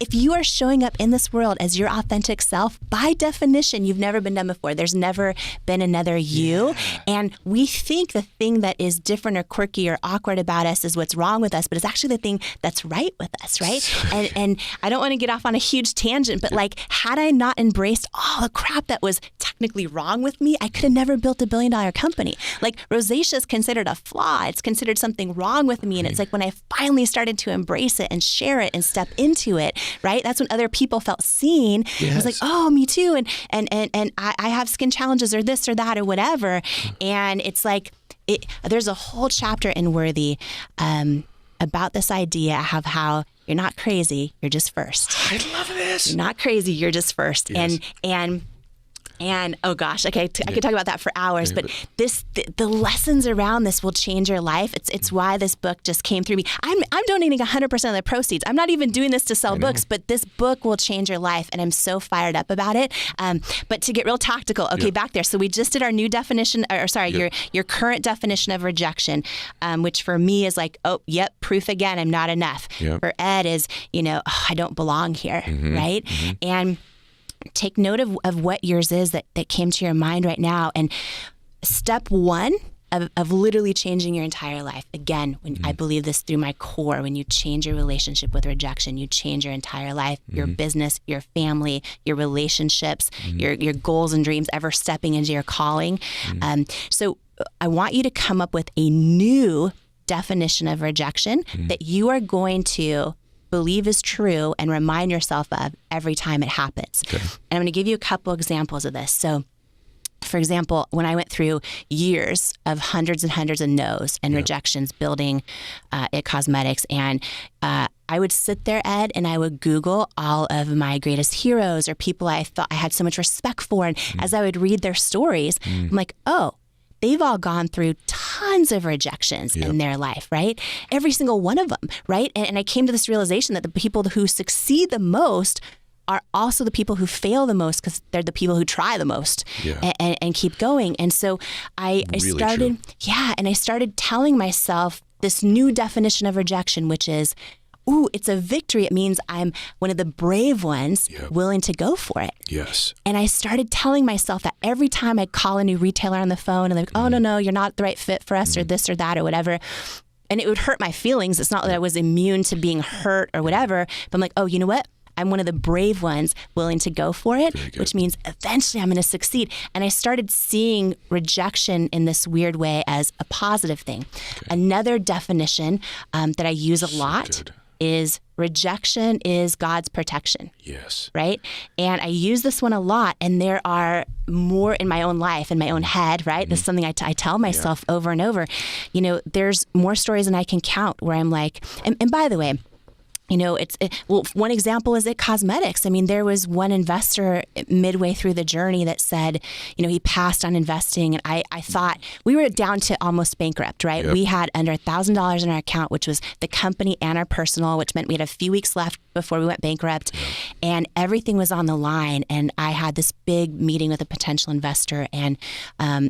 S1: If you are showing up in this world as your authentic self, by definition, you've never been done before. There's never been another you. Yeah. And we think the thing that is different or quirky or awkward about us is what's wrong with us, but it's actually the thing that's right with us, right? And I don't want to get off on a huge tangent, but like, had I not embraced all the crap that was technically wrong with me, I could have never built a $1 billion company. Like, rosacea is considered a flaw. It's considered something wrong with me. And it's like when I finally started to embrace it and share it and step into it, right? That's when other people felt seen. Yes. I was like, oh, me too. And I have skin challenges or this or that or whatever. And it's like, there's a whole chapter in Worthy about this idea of how you're not crazy, you're just first.
S5: I love this.
S1: You're not crazy, you're just first. Yes. And oh gosh, okay, I could talk about that for hours, but the lessons around this will change your life. It's why this book just came through me. I'm donating 100% of the proceeds. I'm not even doing this to sell books, but this book will change your life, and I'm so fired up about it. But to get real tactical, okay, back there. So we just did our new definition, your current definition of rejection, which for me is like, oh, yep, proof again, I'm not enough. Yep. For Ed is, I don't belong here, right? Mm-hmm. And take note of what yours is that came to your mind right now. And step one of literally changing your entire life. Again, when I believe this through my core, when you change your relationship with rejection, you change your entire life, your business, your family, your relationships, your goals and dreams, ever stepping into your calling. So I want you to come up with a new definition of rejection that you are going to believe is true and remind yourself of every time it happens. Okay. And I'm going to give you a couple examples of this. So, for example, when I went through years of hundreds and hundreds of no's and rejections building It Cosmetics, and I would sit there, Ed, and I would Google all of my greatest heroes or people I thought I had so much respect for. And as I would read their stories, I'm like, oh, they've all gone through tons of rejections in their life, right? Every single one of them, right? And I came to this realization that the people who succeed the most are also the people who fail the most, because they're the people who try the most and keep going. And so I started telling myself this new definition of rejection, which is, ooh, it's a victory. It means I'm one of the brave ones willing to go for it. Yes. And I started telling myself that every time I'd call a new retailer on the phone and they're like, oh, no, you're not the right fit for us or this or that or whatever. And it would hurt my feelings. It's not that I was immune to being hurt or whatever, but I'm like, oh, you know what? I'm one of the brave ones willing to go for it, which means eventually I'm going to succeed. And I started seeing rejection in this weird way as a positive thing. Okay. Another definition that I use a lot is rejection is God's protection. Yes. Right? And I use this one a lot, and there are more in my own life, in my own head, right? This is something I tell myself over and over. There's more stories than I can count where I'm like, and by the way, one example is It Cosmetics. I mean, there was one investor midway through the journey that said, he passed on investing. And I thought we were down to almost bankrupt, right? Yep. We had under $1,000 in our account, which was the company and our personal, which meant we had a few weeks left before we went bankrupt. Yep. And everything was on the line. And I had this big meeting with a potential investor. And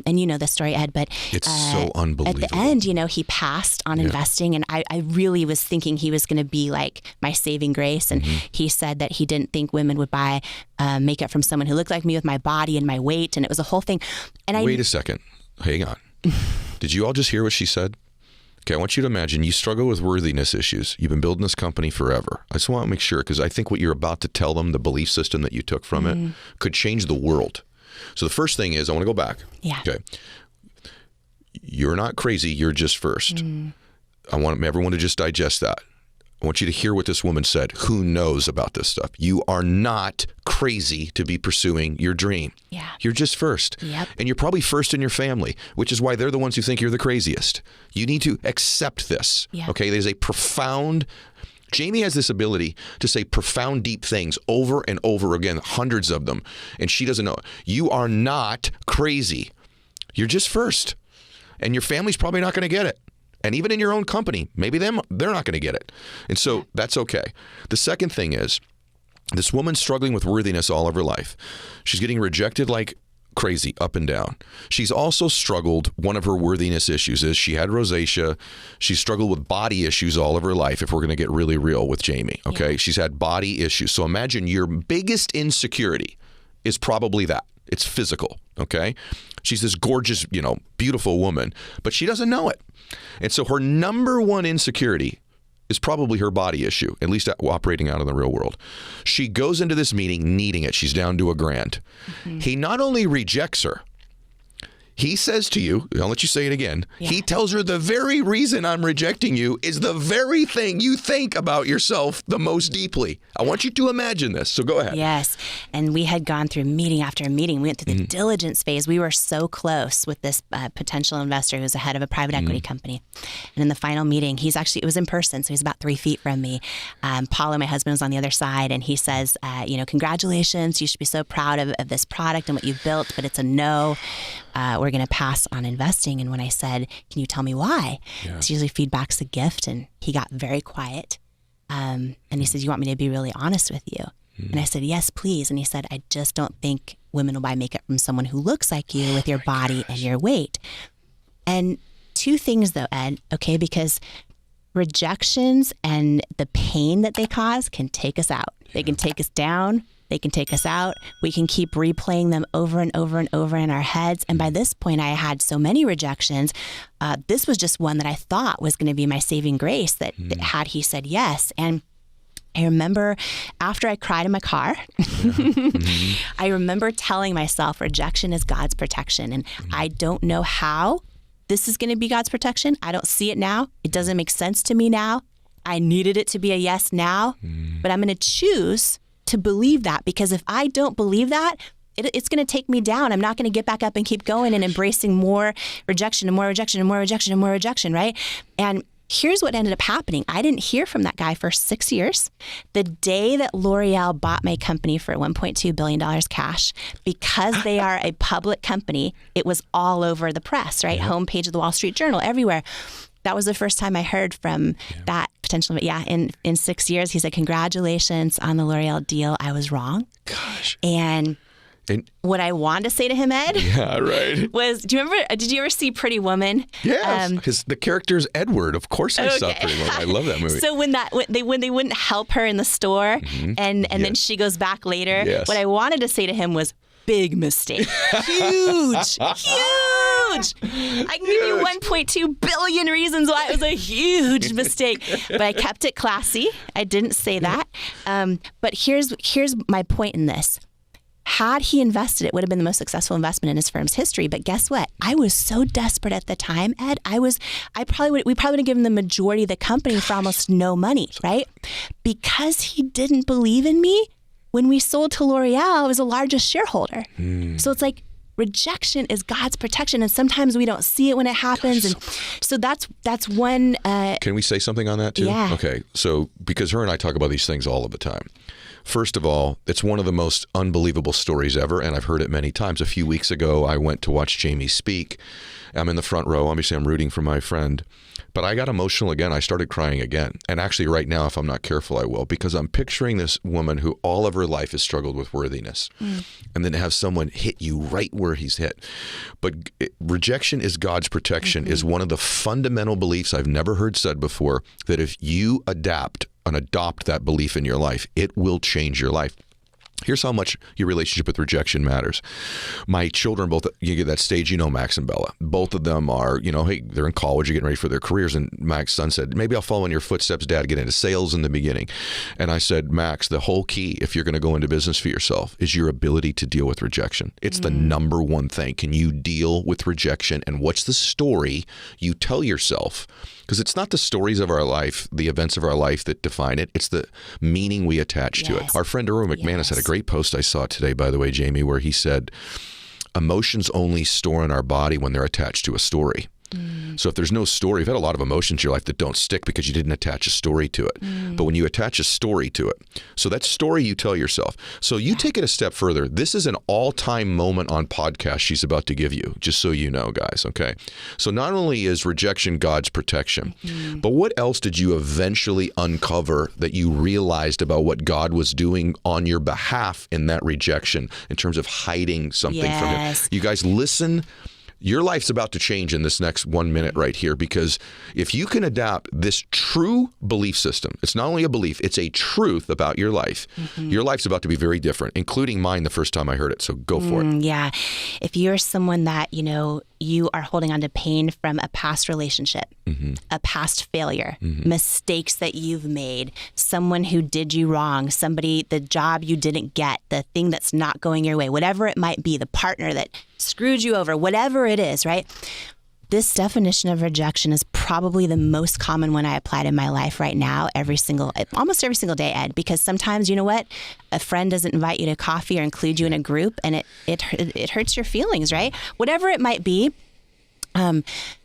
S1: you know the story, Ed, but
S5: it's so unbelievable.
S1: At the end, he passed on investing. And I really was thinking he was going to be like my saving grace. And he said that he didn't think women would buy makeup from someone who looked like me with my body and my weight. And it was a whole thing. And
S5: Wait a second. Hang on. Did you all just hear what she said? Okay, I want you to imagine you struggle with worthiness issues. You've been building this company forever. I just want to make sure, because I think what you're about to tell them, the belief system that you took from it, could change the world. So the first thing is, I want to go back. Yeah. Okay. You're not crazy. You're just first. I want everyone to just digest that. I want you to hear what this woman said. Who knows about this stuff? You are not crazy to be pursuing your dream. Yeah. You're just first. Yep. And you're probably first in your family, which is why they're the ones who think you're the craziest. You need to accept this. Yep. Okay. There's a profound, Jamie has this ability to say profound, deep things over and over again, hundreds of them. And she doesn't know. You are not crazy. You're just first. And your family's probably not going to get it. And even in your own company, maybe they're not going to get it. And so that's okay. The second thing is, this woman's struggling with worthiness all of her life. She's getting rejected like crazy, up and down. She's also struggled. One of her worthiness issues is she had rosacea. She's struggled with body issues all of her life, if we're going to get really real with Jamie, okay? Yeah. She's had body issues. So imagine your biggest insecurity is probably that. It's physical, okay? She's this gorgeous, beautiful woman, but she doesn't know it. And so her number one insecurity is probably her body issue, at least operating out in the real world. She goes into this meeting needing it. She's down to $1,000. Mm-hmm. He not only rejects her, he says to you, I'll let you say it again, he tells her the very reason I'm rejecting you is the very thing you think about yourself the most deeply. I want you to imagine this. So go ahead.
S1: Yes. And we had gone through meeting after meeting. We went through the diligence phase. We were so close with this potential investor who's the head of a private equity company. And in the final meeting, it was in person, so he's about 3 feet from me. Paula, my husband, was on the other side, and he says, congratulations. You should be so proud of this product and what you've built, but it's a no. We're going to pass on investing. And when I said, can you tell me why? It's usually feedback's a gift. And he got very quiet. And he said, you want me to be really honest with you? And I said, yes, please. And he said, I just don't think women will buy makeup from someone who looks like you with your body and your weight. And 2 things though, Ed, okay, because rejections and the pain that they cause can take us out. They can take us down. They can take us out. We can keep replaying them over and over and over in our heads. And by this point, I had so many rejections. This was just one that I thought was going to be my saving grace that had he said yes. And I remember after I cried in my car, I remember telling myself rejection is God's protection. And I don't know how this is going to be God's protection. I don't see it now. It doesn't make sense to me now. I needed it to be a yes now, but I'm going to choose to believe that, because if I don't believe that, it's going to take me down. I'm not going to get back up and keep going and embracing more rejection and more rejection and more rejection and more rejection, right? And here's what ended up happening. I didn't hear from that guy for 6 years. The day that L'Oreal bought my company for $1.2 billion cash, because they are a public company, it was all over the press, right? Homepage of the Wall Street Journal, everywhere. That was the first time I heard from that potential. In 6 years, he said, congratulations on the L'Oreal deal. I was wrong.
S5: Gosh.
S1: And what I wanted to say to him, Ed, was, did you ever see Pretty Woman?
S5: Yes. The character's Edward. Of course I saw Pretty Woman. I love that movie.
S1: So when they wouldn't help her in the store and then she goes back later, what I wanted to say to him was, big mistake. Huge. I can give you 1.2 billion reasons why it was a huge mistake, but I kept it classy. I didn't say that. But here's my point in this. Had he invested, it would have been the most successful investment in his firm's history. But guess what? I was so desperate at the time, Ed. We probably would have given the majority of the company for almost no money, right? Because he didn't believe in me. When we sold to L'Oreal, I was the largest shareholder. So it's like, rejection is God's protection, and sometimes we don't see it when it happens. And so that's one.
S5: Can we say something on that too?
S1: Yeah.
S5: Okay. So because her and I talk about these things all of the time. First of all, it's one of the most unbelievable stories ever, and I've heard it many times. A few weeks ago, I went to watch Jamie speak. I'm in the front row. Obviously, I'm rooting for my friend. But I got emotional again. I started crying again. And actually right now, if I'm not careful, I will, because I'm picturing this woman who all of her life has struggled with worthiness. And then to have someone hit you right where he's hit. But rejection is God's protection is one of the fundamental beliefs I've never heard said before, that if you adapt and adopt that belief in your life, it will change your life. Here's how much your relationship with rejection matters. My children, both, you get that stage, Max and Bella. Both of them are, hey, they're in college, you're getting ready for their careers. And Max's son said, maybe I'll follow in your footsteps, Dad, get into sales in the beginning. And I said, Max, the whole key, if you're going to go into business for yourself, is your ability to deal with rejection. It's the number one thing. Can you deal with rejection? And what's the story you tell yourself? Because it's not the stories of our life, the events of our life that define it. It's the meaning we attach to it. Our friend Erwin McManus had a great post I saw today, by the way, Jamie, where he said, emotions only store in our body when they're attached to a story. So if there's no story, you've had a lot of emotions in your life that don't stick because you didn't attach a story to it. But when you attach a story to it, so that story you tell yourself. So you take it a step further. This is an all-time moment on podcast she's about to give you, just so you know, guys, okay? So not only is rejection God's protection, but what else did you eventually uncover that you realized about what God was doing on your behalf in that rejection in terms of hiding something from Him? You guys, listen. Your life's about to change in this next 1 minute right here, because if you can adapt this true belief system, it's not only a belief, it's a truth about your life. Your life's about to be very different, including mine the first time I heard it. So go for it.
S1: Yeah. If you're someone that, you are holding on to pain from a past relationship, a past failure, mistakes that you've made, someone who did you wrong, the job you didn't get, the thing that's not going your way, whatever it might be, the partner that screwed you over, whatever it is, right? This definition of rejection is probably the most common one I applied in my life right now, almost every single day, Ed, because sometimes, you know what? A friend doesn't invite you to coffee or include you in a group, and it hurts your feelings, right? Whatever it might be.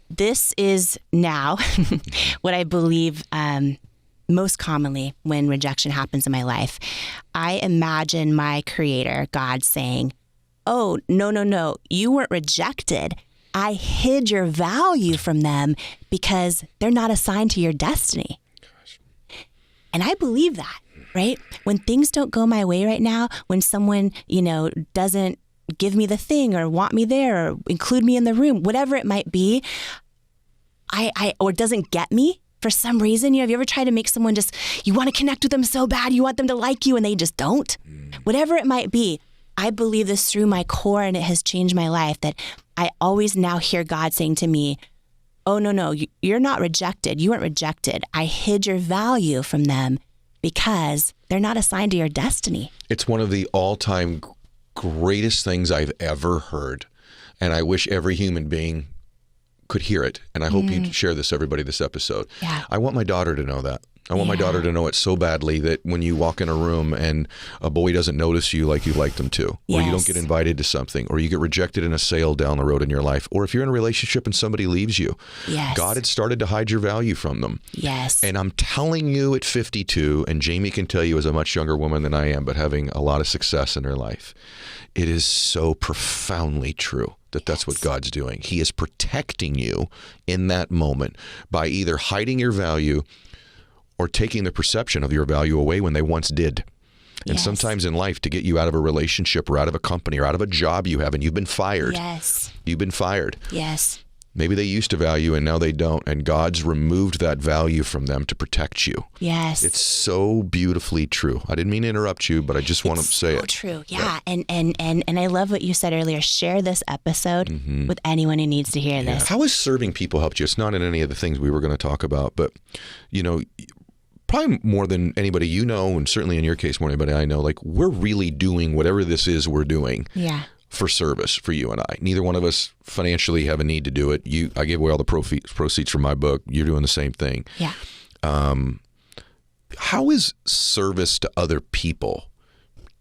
S1: This is now what I believe most commonly when rejection happens in my life. I imagine my Creator, God, saying, "Oh, no, you weren't rejected. I hid your value from them because they're not assigned to your destiny." And I believe that, right? When things don't go my way right now, when someone, doesn't give me the thing or want me there or include me in the room, whatever it might be, or doesn't get me for some reason. Have you ever tried to make someone you want to connect with them so bad, you want them to like you, and they just don't? Whatever it might be, I believe this through my core, and it has changed my life, that I always now hear God saying to me, "Oh, no, you're not rejected. You weren't rejected. I hid your value from them because they're not assigned to your destiny."
S5: It's one of the all-time greatest things I've ever heard, and I wish every human being could hear it. And I hope you share this, everybody, this episode.
S1: Yeah.
S5: I want my daughter to know that. I want my daughter to know it so badly that when you walk in a room and a boy doesn't notice you like you like them to, or you don't get invited to something, or you get rejected in a sale down the road in your life, or if you're in a relationship and somebody leaves you, God had started to hide your value from them.
S1: Yes.
S5: And I'm telling you at 52, and Jamie can tell you as a much younger woman than I am, but having a lot of success in her life, it is so profoundly true that that's what God's doing. He is protecting you in that moment by either hiding your value or taking the perception of your value away when they once did. And sometimes in life, to get you out of a relationship or out of a company or out of a job you have and you've been fired.
S1: Yes.
S5: You've been fired.
S1: Yes.
S5: Maybe they used to value and now they don't. And God's removed that value from them to protect you.
S1: Yes.
S5: It's so beautifully true. I didn't mean to interrupt you, but I just want to say it.
S1: It's so true. Yeah. And I love what you said earlier. Share this episode with anyone who needs to hear this.
S5: How has serving people helped you? It's not in any of the things we were going to talk about, but, probably more than anybody and certainly in your case more than anybody I know, we're really doing whatever this is we're doing for service for you and I. Neither one of us financially have a need to do it. I gave away all the proceeds from my book. You're doing the same thing.
S1: Yeah.
S5: How is service to other people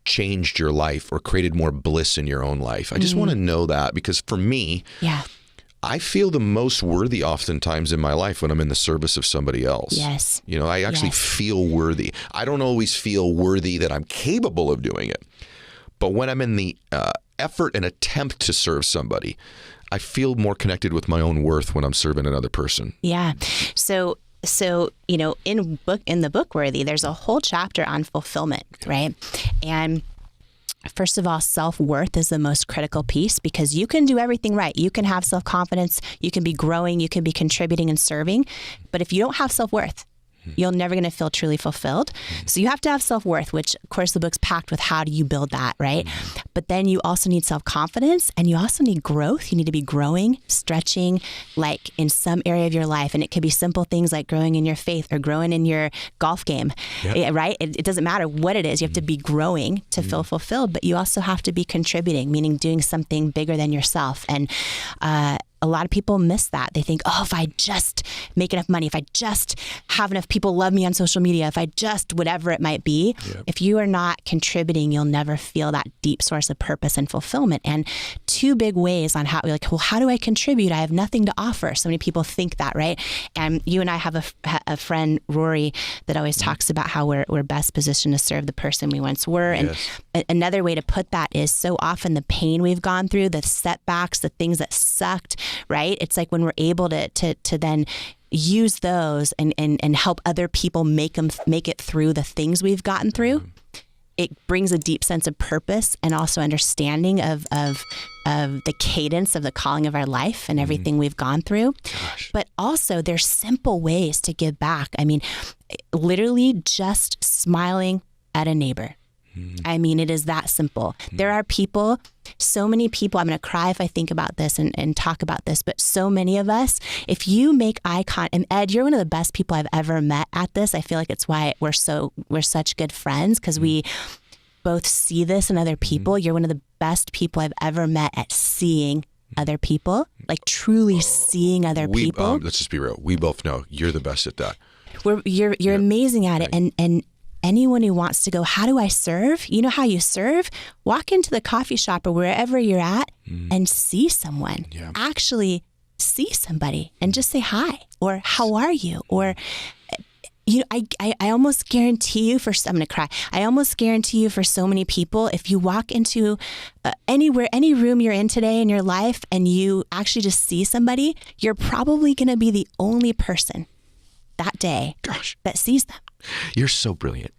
S5: changed your life or created more bliss in your own life? I just want to know that, because for me, I feel the most worthy oftentimes in my life when I'm in the service of somebody else.
S1: Yes.
S5: I actually feel worthy. I don't always feel worthy that I'm capable of doing it. But when I'm in the effort and attempt to serve somebody, I feel more connected with my own worth when I'm serving another person.
S1: Yeah. So in the book Worthy, there's a whole chapter on fulfillment, right? And first of all, self-worth is the most critical piece, because you can do everything right. You can have self-confidence, you can be growing, you can be contributing and serving. But if you don't have self-worth, you're never going to feel truly fulfilled. So you have to have self-worth, which of course the book's packed with how do you build that, right? But then you also need self-confidence, and you also need growth. You need to be growing, stretching, in some area of your life. And it could be simple things like growing in your faith or growing in your golf game, right? It doesn't matter what it is. You have to be growing to feel fulfilled, but you also have to be contributing, meaning doing something bigger than yourself. And a lot of people miss that. They think, oh, if I just make enough money, if I just have enough people love me on social media, if I just whatever it might be, if you are not contributing, you'll never feel that deep source of purpose and fulfillment. And two big ways on how, like, well, how do I contribute? I have nothing to offer. So many people think that, right? And you and I have a friend, Rory, that always talks about how we're best positioned to serve the person we once were. And another way to put that is so often the pain we've gone through, the setbacks, the things that sucked, right? It's like when we're able to then use those and help other people make it through the things we've gotten through. It brings a deep sense of purpose and also understanding of the cadence of the calling of our life and everything we've gone through. Gosh. But also there's simple ways to give back. I mean, literally just smiling at a neighbor. I mean, it is that simple. There are people, so many people, I'm going to cry if I think about this and talk about this, but so many of us, if you make eye contact, and Ed, you're one of the best people I've ever met at this. I feel like it's why we're such good friends, because we both see this in other people. You're one of the best people I've ever met at seeing other people, like truly seeing other people.
S5: Let's just be real. We both know you're the best at that.
S1: You're amazing at it. And anyone who wants to go, how do I serve? You know how you serve? Walk into the coffee shop or wherever you're at and see someone. Yeah. Actually see somebody and just say hi, or how are you? Or, you know, I almost guarantee you I'm going to cry. I almost guarantee you for so many people, if you walk into any room you're in today in your life and you actually just see somebody, you're probably going to be the only person that day that sees them.
S5: You're so brilliant.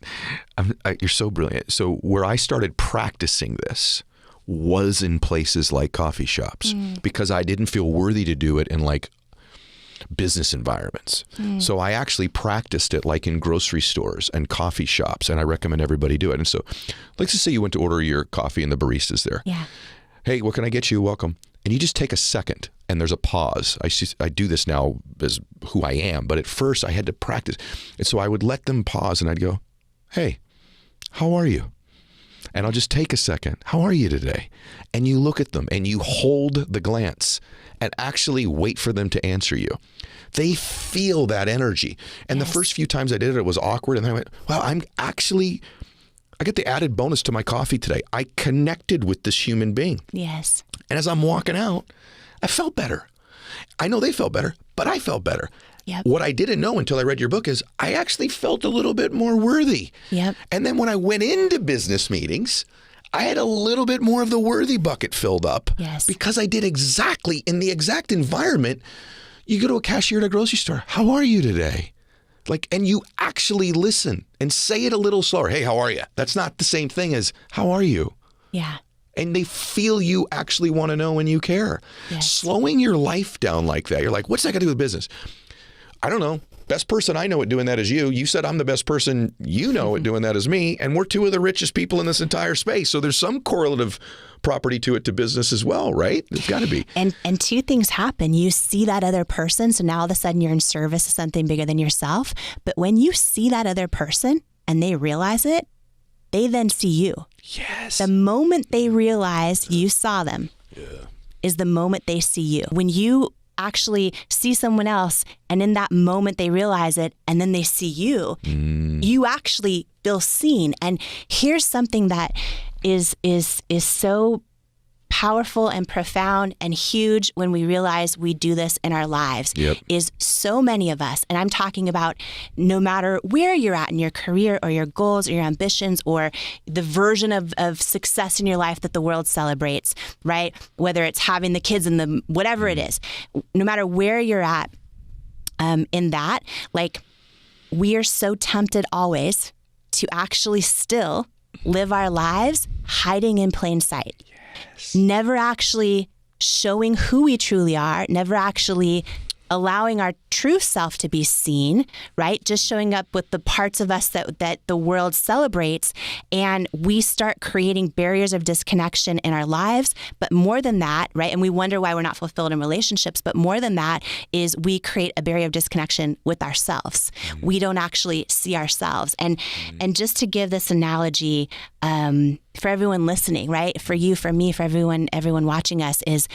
S5: You're so brilliant. So where I started practicing this was in places like coffee shops because I didn't feel worthy to do it in like business environments. So I actually practiced it like in grocery stores and coffee shops, and I recommend everybody do it. And so let's just say you went to order your coffee and the barista's there.
S1: Yeah.
S5: Hey, what can I get you? Welcome. And you just take a second and there's a pause. I do this now as who I am, but at first I had to practice. And so I would let them pause and I'd go, hey, how are you? And I'll just take a second. How are you today? And you look at them and you hold the glance and actually wait for them to answer you. They feel that energy. And the first few times I did it, it was awkward. And then I went, wow, I get the added bonus to my coffee today. I connected with this human being.
S1: Yes.
S5: And as I'm walking out, I felt better. I know they felt better, but I felt better.
S1: Yep.
S5: What I didn't know until I read your book is I actually felt a little bit more worthy.
S1: Yep.
S5: And then when I went into business meetings, I had a little bit more of the worthy bucket filled up.
S1: Yes.
S5: Because I did exactly in the exact environment. You go to a cashier at a grocery store. How are you today? And you actually listen and say it a little slower. Hey, how are you? That's not the same thing as how are you?
S1: Yeah.
S5: And they feel you actually want to know and you care.
S1: Yes.
S5: Slowing your life down like that. You're like, what's that got to do with business? I don't know. Best person I know at doing that is you. You said I'm the best person you know at doing that is me. And we're two of the richest people in this entire space. So there's some correlative property to it to business as well, right? It's got to be.
S1: And two things happen. You see that other person. So now all of a sudden you're in service to something bigger than yourself. But when you see that other person and they realize it, they then see you.
S5: Yes.
S1: The moment they realize you saw them is the moment they see you. When you actually see someone else and in that moment they realize it and then they see you, you actually feel seen. And here's something that is so powerful and profound and huge when we realize we do this in our lives. Is so many of us, and I'm talking about no matter where you're at in your career or your goals or your ambitions or the version of success in your life that the world celebrates, right? Whether it's having the kids and the whatever it is, no matter where you're at in that, like we are so tempted always to actually still live our lives hiding in plain sight. Never actually showing who we truly are, never actually allowing our true self to be seen, right? Just showing up with the parts of us that the world celebrates, and we start creating barriers of disconnection in our lives. But more than that, right? And we wonder why we're not fulfilled in relationships, but more than that is we create a barrier of disconnection with ourselves. We don't actually see ourselves. And just to give this analogy, for everyone listening, right? For you, for me, for everyone watching us, is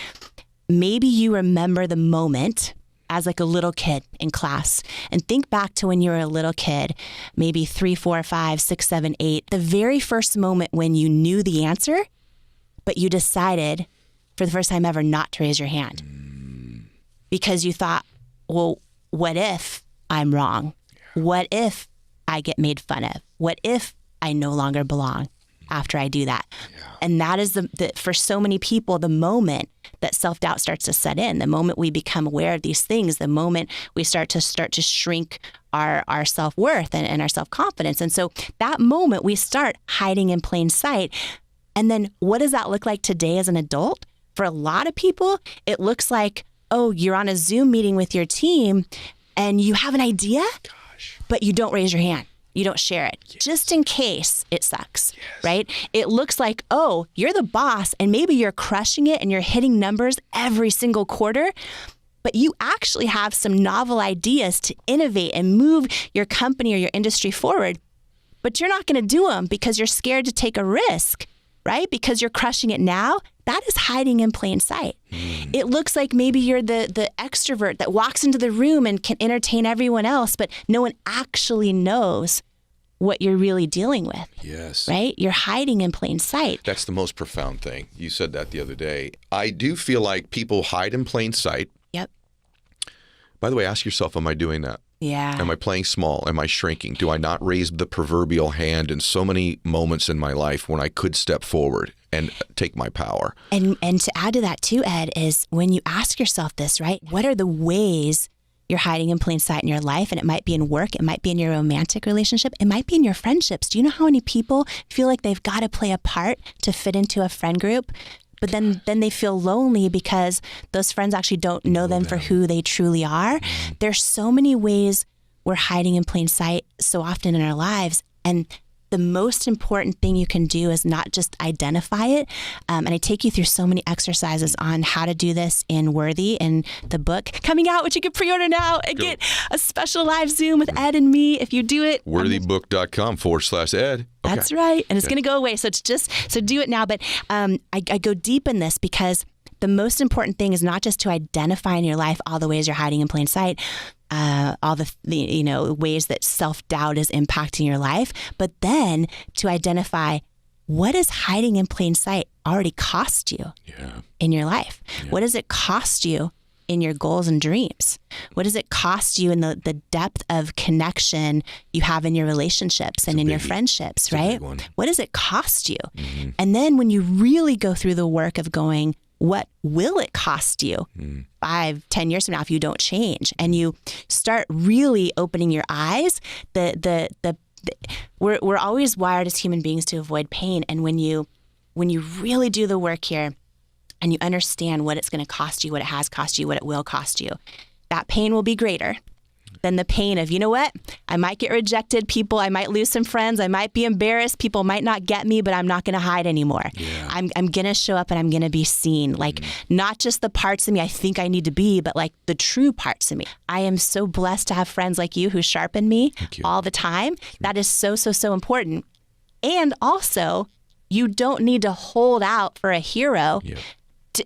S1: maybe you remember the moment as like a little kid in class, and think back to when you were a little kid, maybe 3, 4, 5, 6, 7, 8, the very first moment when you knew the answer, but you decided for the first time ever not to raise your hand because you thought, well, what if I'm wrong? What if I get made fun of? What if I no longer belong after I do that? And that is the for so many people, the moment that self-doubt starts to set in, the moment we become aware of these things, the moment we start to shrink our self-worth and our self-confidence. And so that moment we start hiding in plain sight. And then what does that look like today as an adult? For a lot of people, it looks like, oh, you're on a Zoom meeting with your team and you have an idea, but you don't raise your hand. You don't share it, just in case it sucks, right? It looks like, oh, you're the boss and maybe you're crushing it and you're hitting numbers every single quarter, but you actually have some novel ideas to innovate and move your company or your industry forward, but you're not going to do them because you're scared to take a risk, right? Because you're crushing it now. That is hiding in plain sight. It looks like maybe you're the extrovert that walks into the room and can entertain everyone else, but no one actually knows what you're really dealing with.
S5: Yes.
S1: Right? You're hiding in plain sight.
S5: That's the most profound thing. You said that the other day. I do feel like people hide in plain sight.
S1: Yep.
S5: By the way, ask yourself, am I doing that?
S1: Yeah.
S5: Am I playing small? Am I shrinking? Do I not raise the proverbial hand in so many moments in my life when I could step forward and take my power?
S1: And to add to that too, Ed, is when you ask yourself this, right? What are the ways you're hiding in plain sight in your life? And it might be in work. It might be in your romantic relationship. It might be in your friendships. Do you know how many people feel like they've got to play a part to fit into a friend group? But then they feel lonely because those friends actually don't know them for who they truly are. There's so many ways we're hiding in plain sight so often in our lives. And the most important thing you can do is not just identify it. And I take you through so many exercises on how to do this in Worthy, in the book coming out, which you can pre-order now and get a special live Zoom with Ed and me if you do it.
S5: Worthybook.com/Ed.
S1: That's right. And it's going to go away. So it's just, so do it now. But I go deep in this because the most important thing is not just to identify in your life all the ways you're hiding in plain sight, all the ways that self-doubt is impacting your life, but then to identify what does hiding in plain sight already cost you in your life? What does it cost you in your goals and dreams? What does it cost you in the depth of connection you have in your relationships and in your friendships, right? What does it cost you? And then when you really go through the work of going, what will it cost you 5, 10 years from now if you don't change? And you start really opening your eyes. We're always wired as human beings to avoid pain. And when you really do the work here and you understand what it's going to cost you, what it has cost you, what it will cost you, that pain will be greater than the pain of, you know what? I might get rejected. I might lose some friends. I might be embarrassed. People might not get me, but I'm not going to hide anymore. I'm going to show up and I'm going to be seen. Like not just the parts of me I think I need to be, but like the true parts of me. I am so blessed to have friends like you who sharpen me all the time. That is so, so, so important. And also, you don't need to hold out for a hero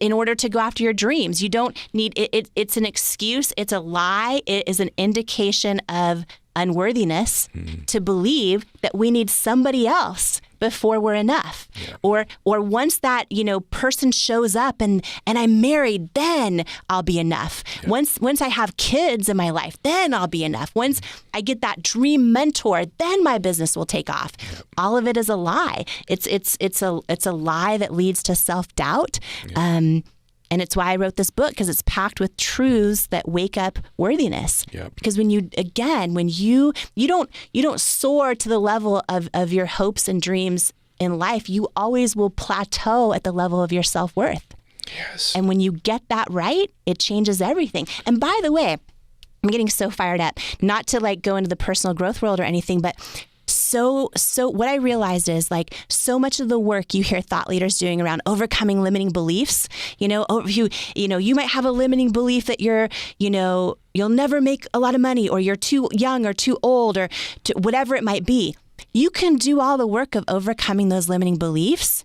S1: in order to go after your dreams. You don't need it. It's an excuse. It's a lie. It is an indication of unworthiness to believe that we need somebody else before we're enough. Or once that, person shows up and I'm married, then I'll be enough. Once I have kids in my life, then I'll be enough. Once I get that dream mentor, then my business will take off. All of it is a lie. It's a lie that leads to self-doubt. And it's why I wrote this book, because it's packed with truths that wake up worthiness. Because when you don't soar to the level of your hopes and dreams in life, you always will plateau at the level of your self-worth. And when you get that right, it changes everything. And by the way, I'm getting so fired up, not to go into the personal growth world or anything, but so what I realized is so much of the work you hear thought leaders doing around overcoming limiting beliefs, you might have a limiting belief that you'll never make a lot of money, or you're too young or too old, or whatever it might be. You can do all the work of overcoming those limiting beliefs,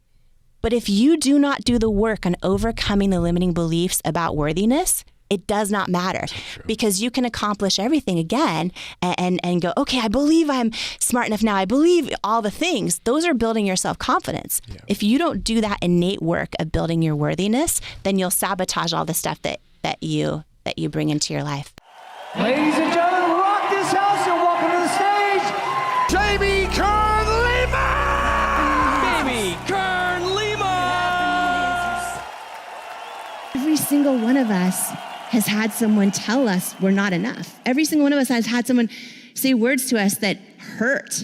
S1: But if you do not do the work on overcoming the limiting beliefs about worthiness, it does not matter, because you can accomplish everything again and go, okay, I believe I'm smart enough now. I believe all the things. Those are building your self-confidence. Yeah. If you don't do that innate work of building your worthiness, then you'll sabotage all the stuff that you bring into your life.
S6: Ladies and gentlemen, rock this house and welcome to the stage, Jamie Kern Lima! Jamie Kern Lima!
S7: Every single one of us has had someone tell us we're not enough. Every single one of us has had someone say words to us that hurt.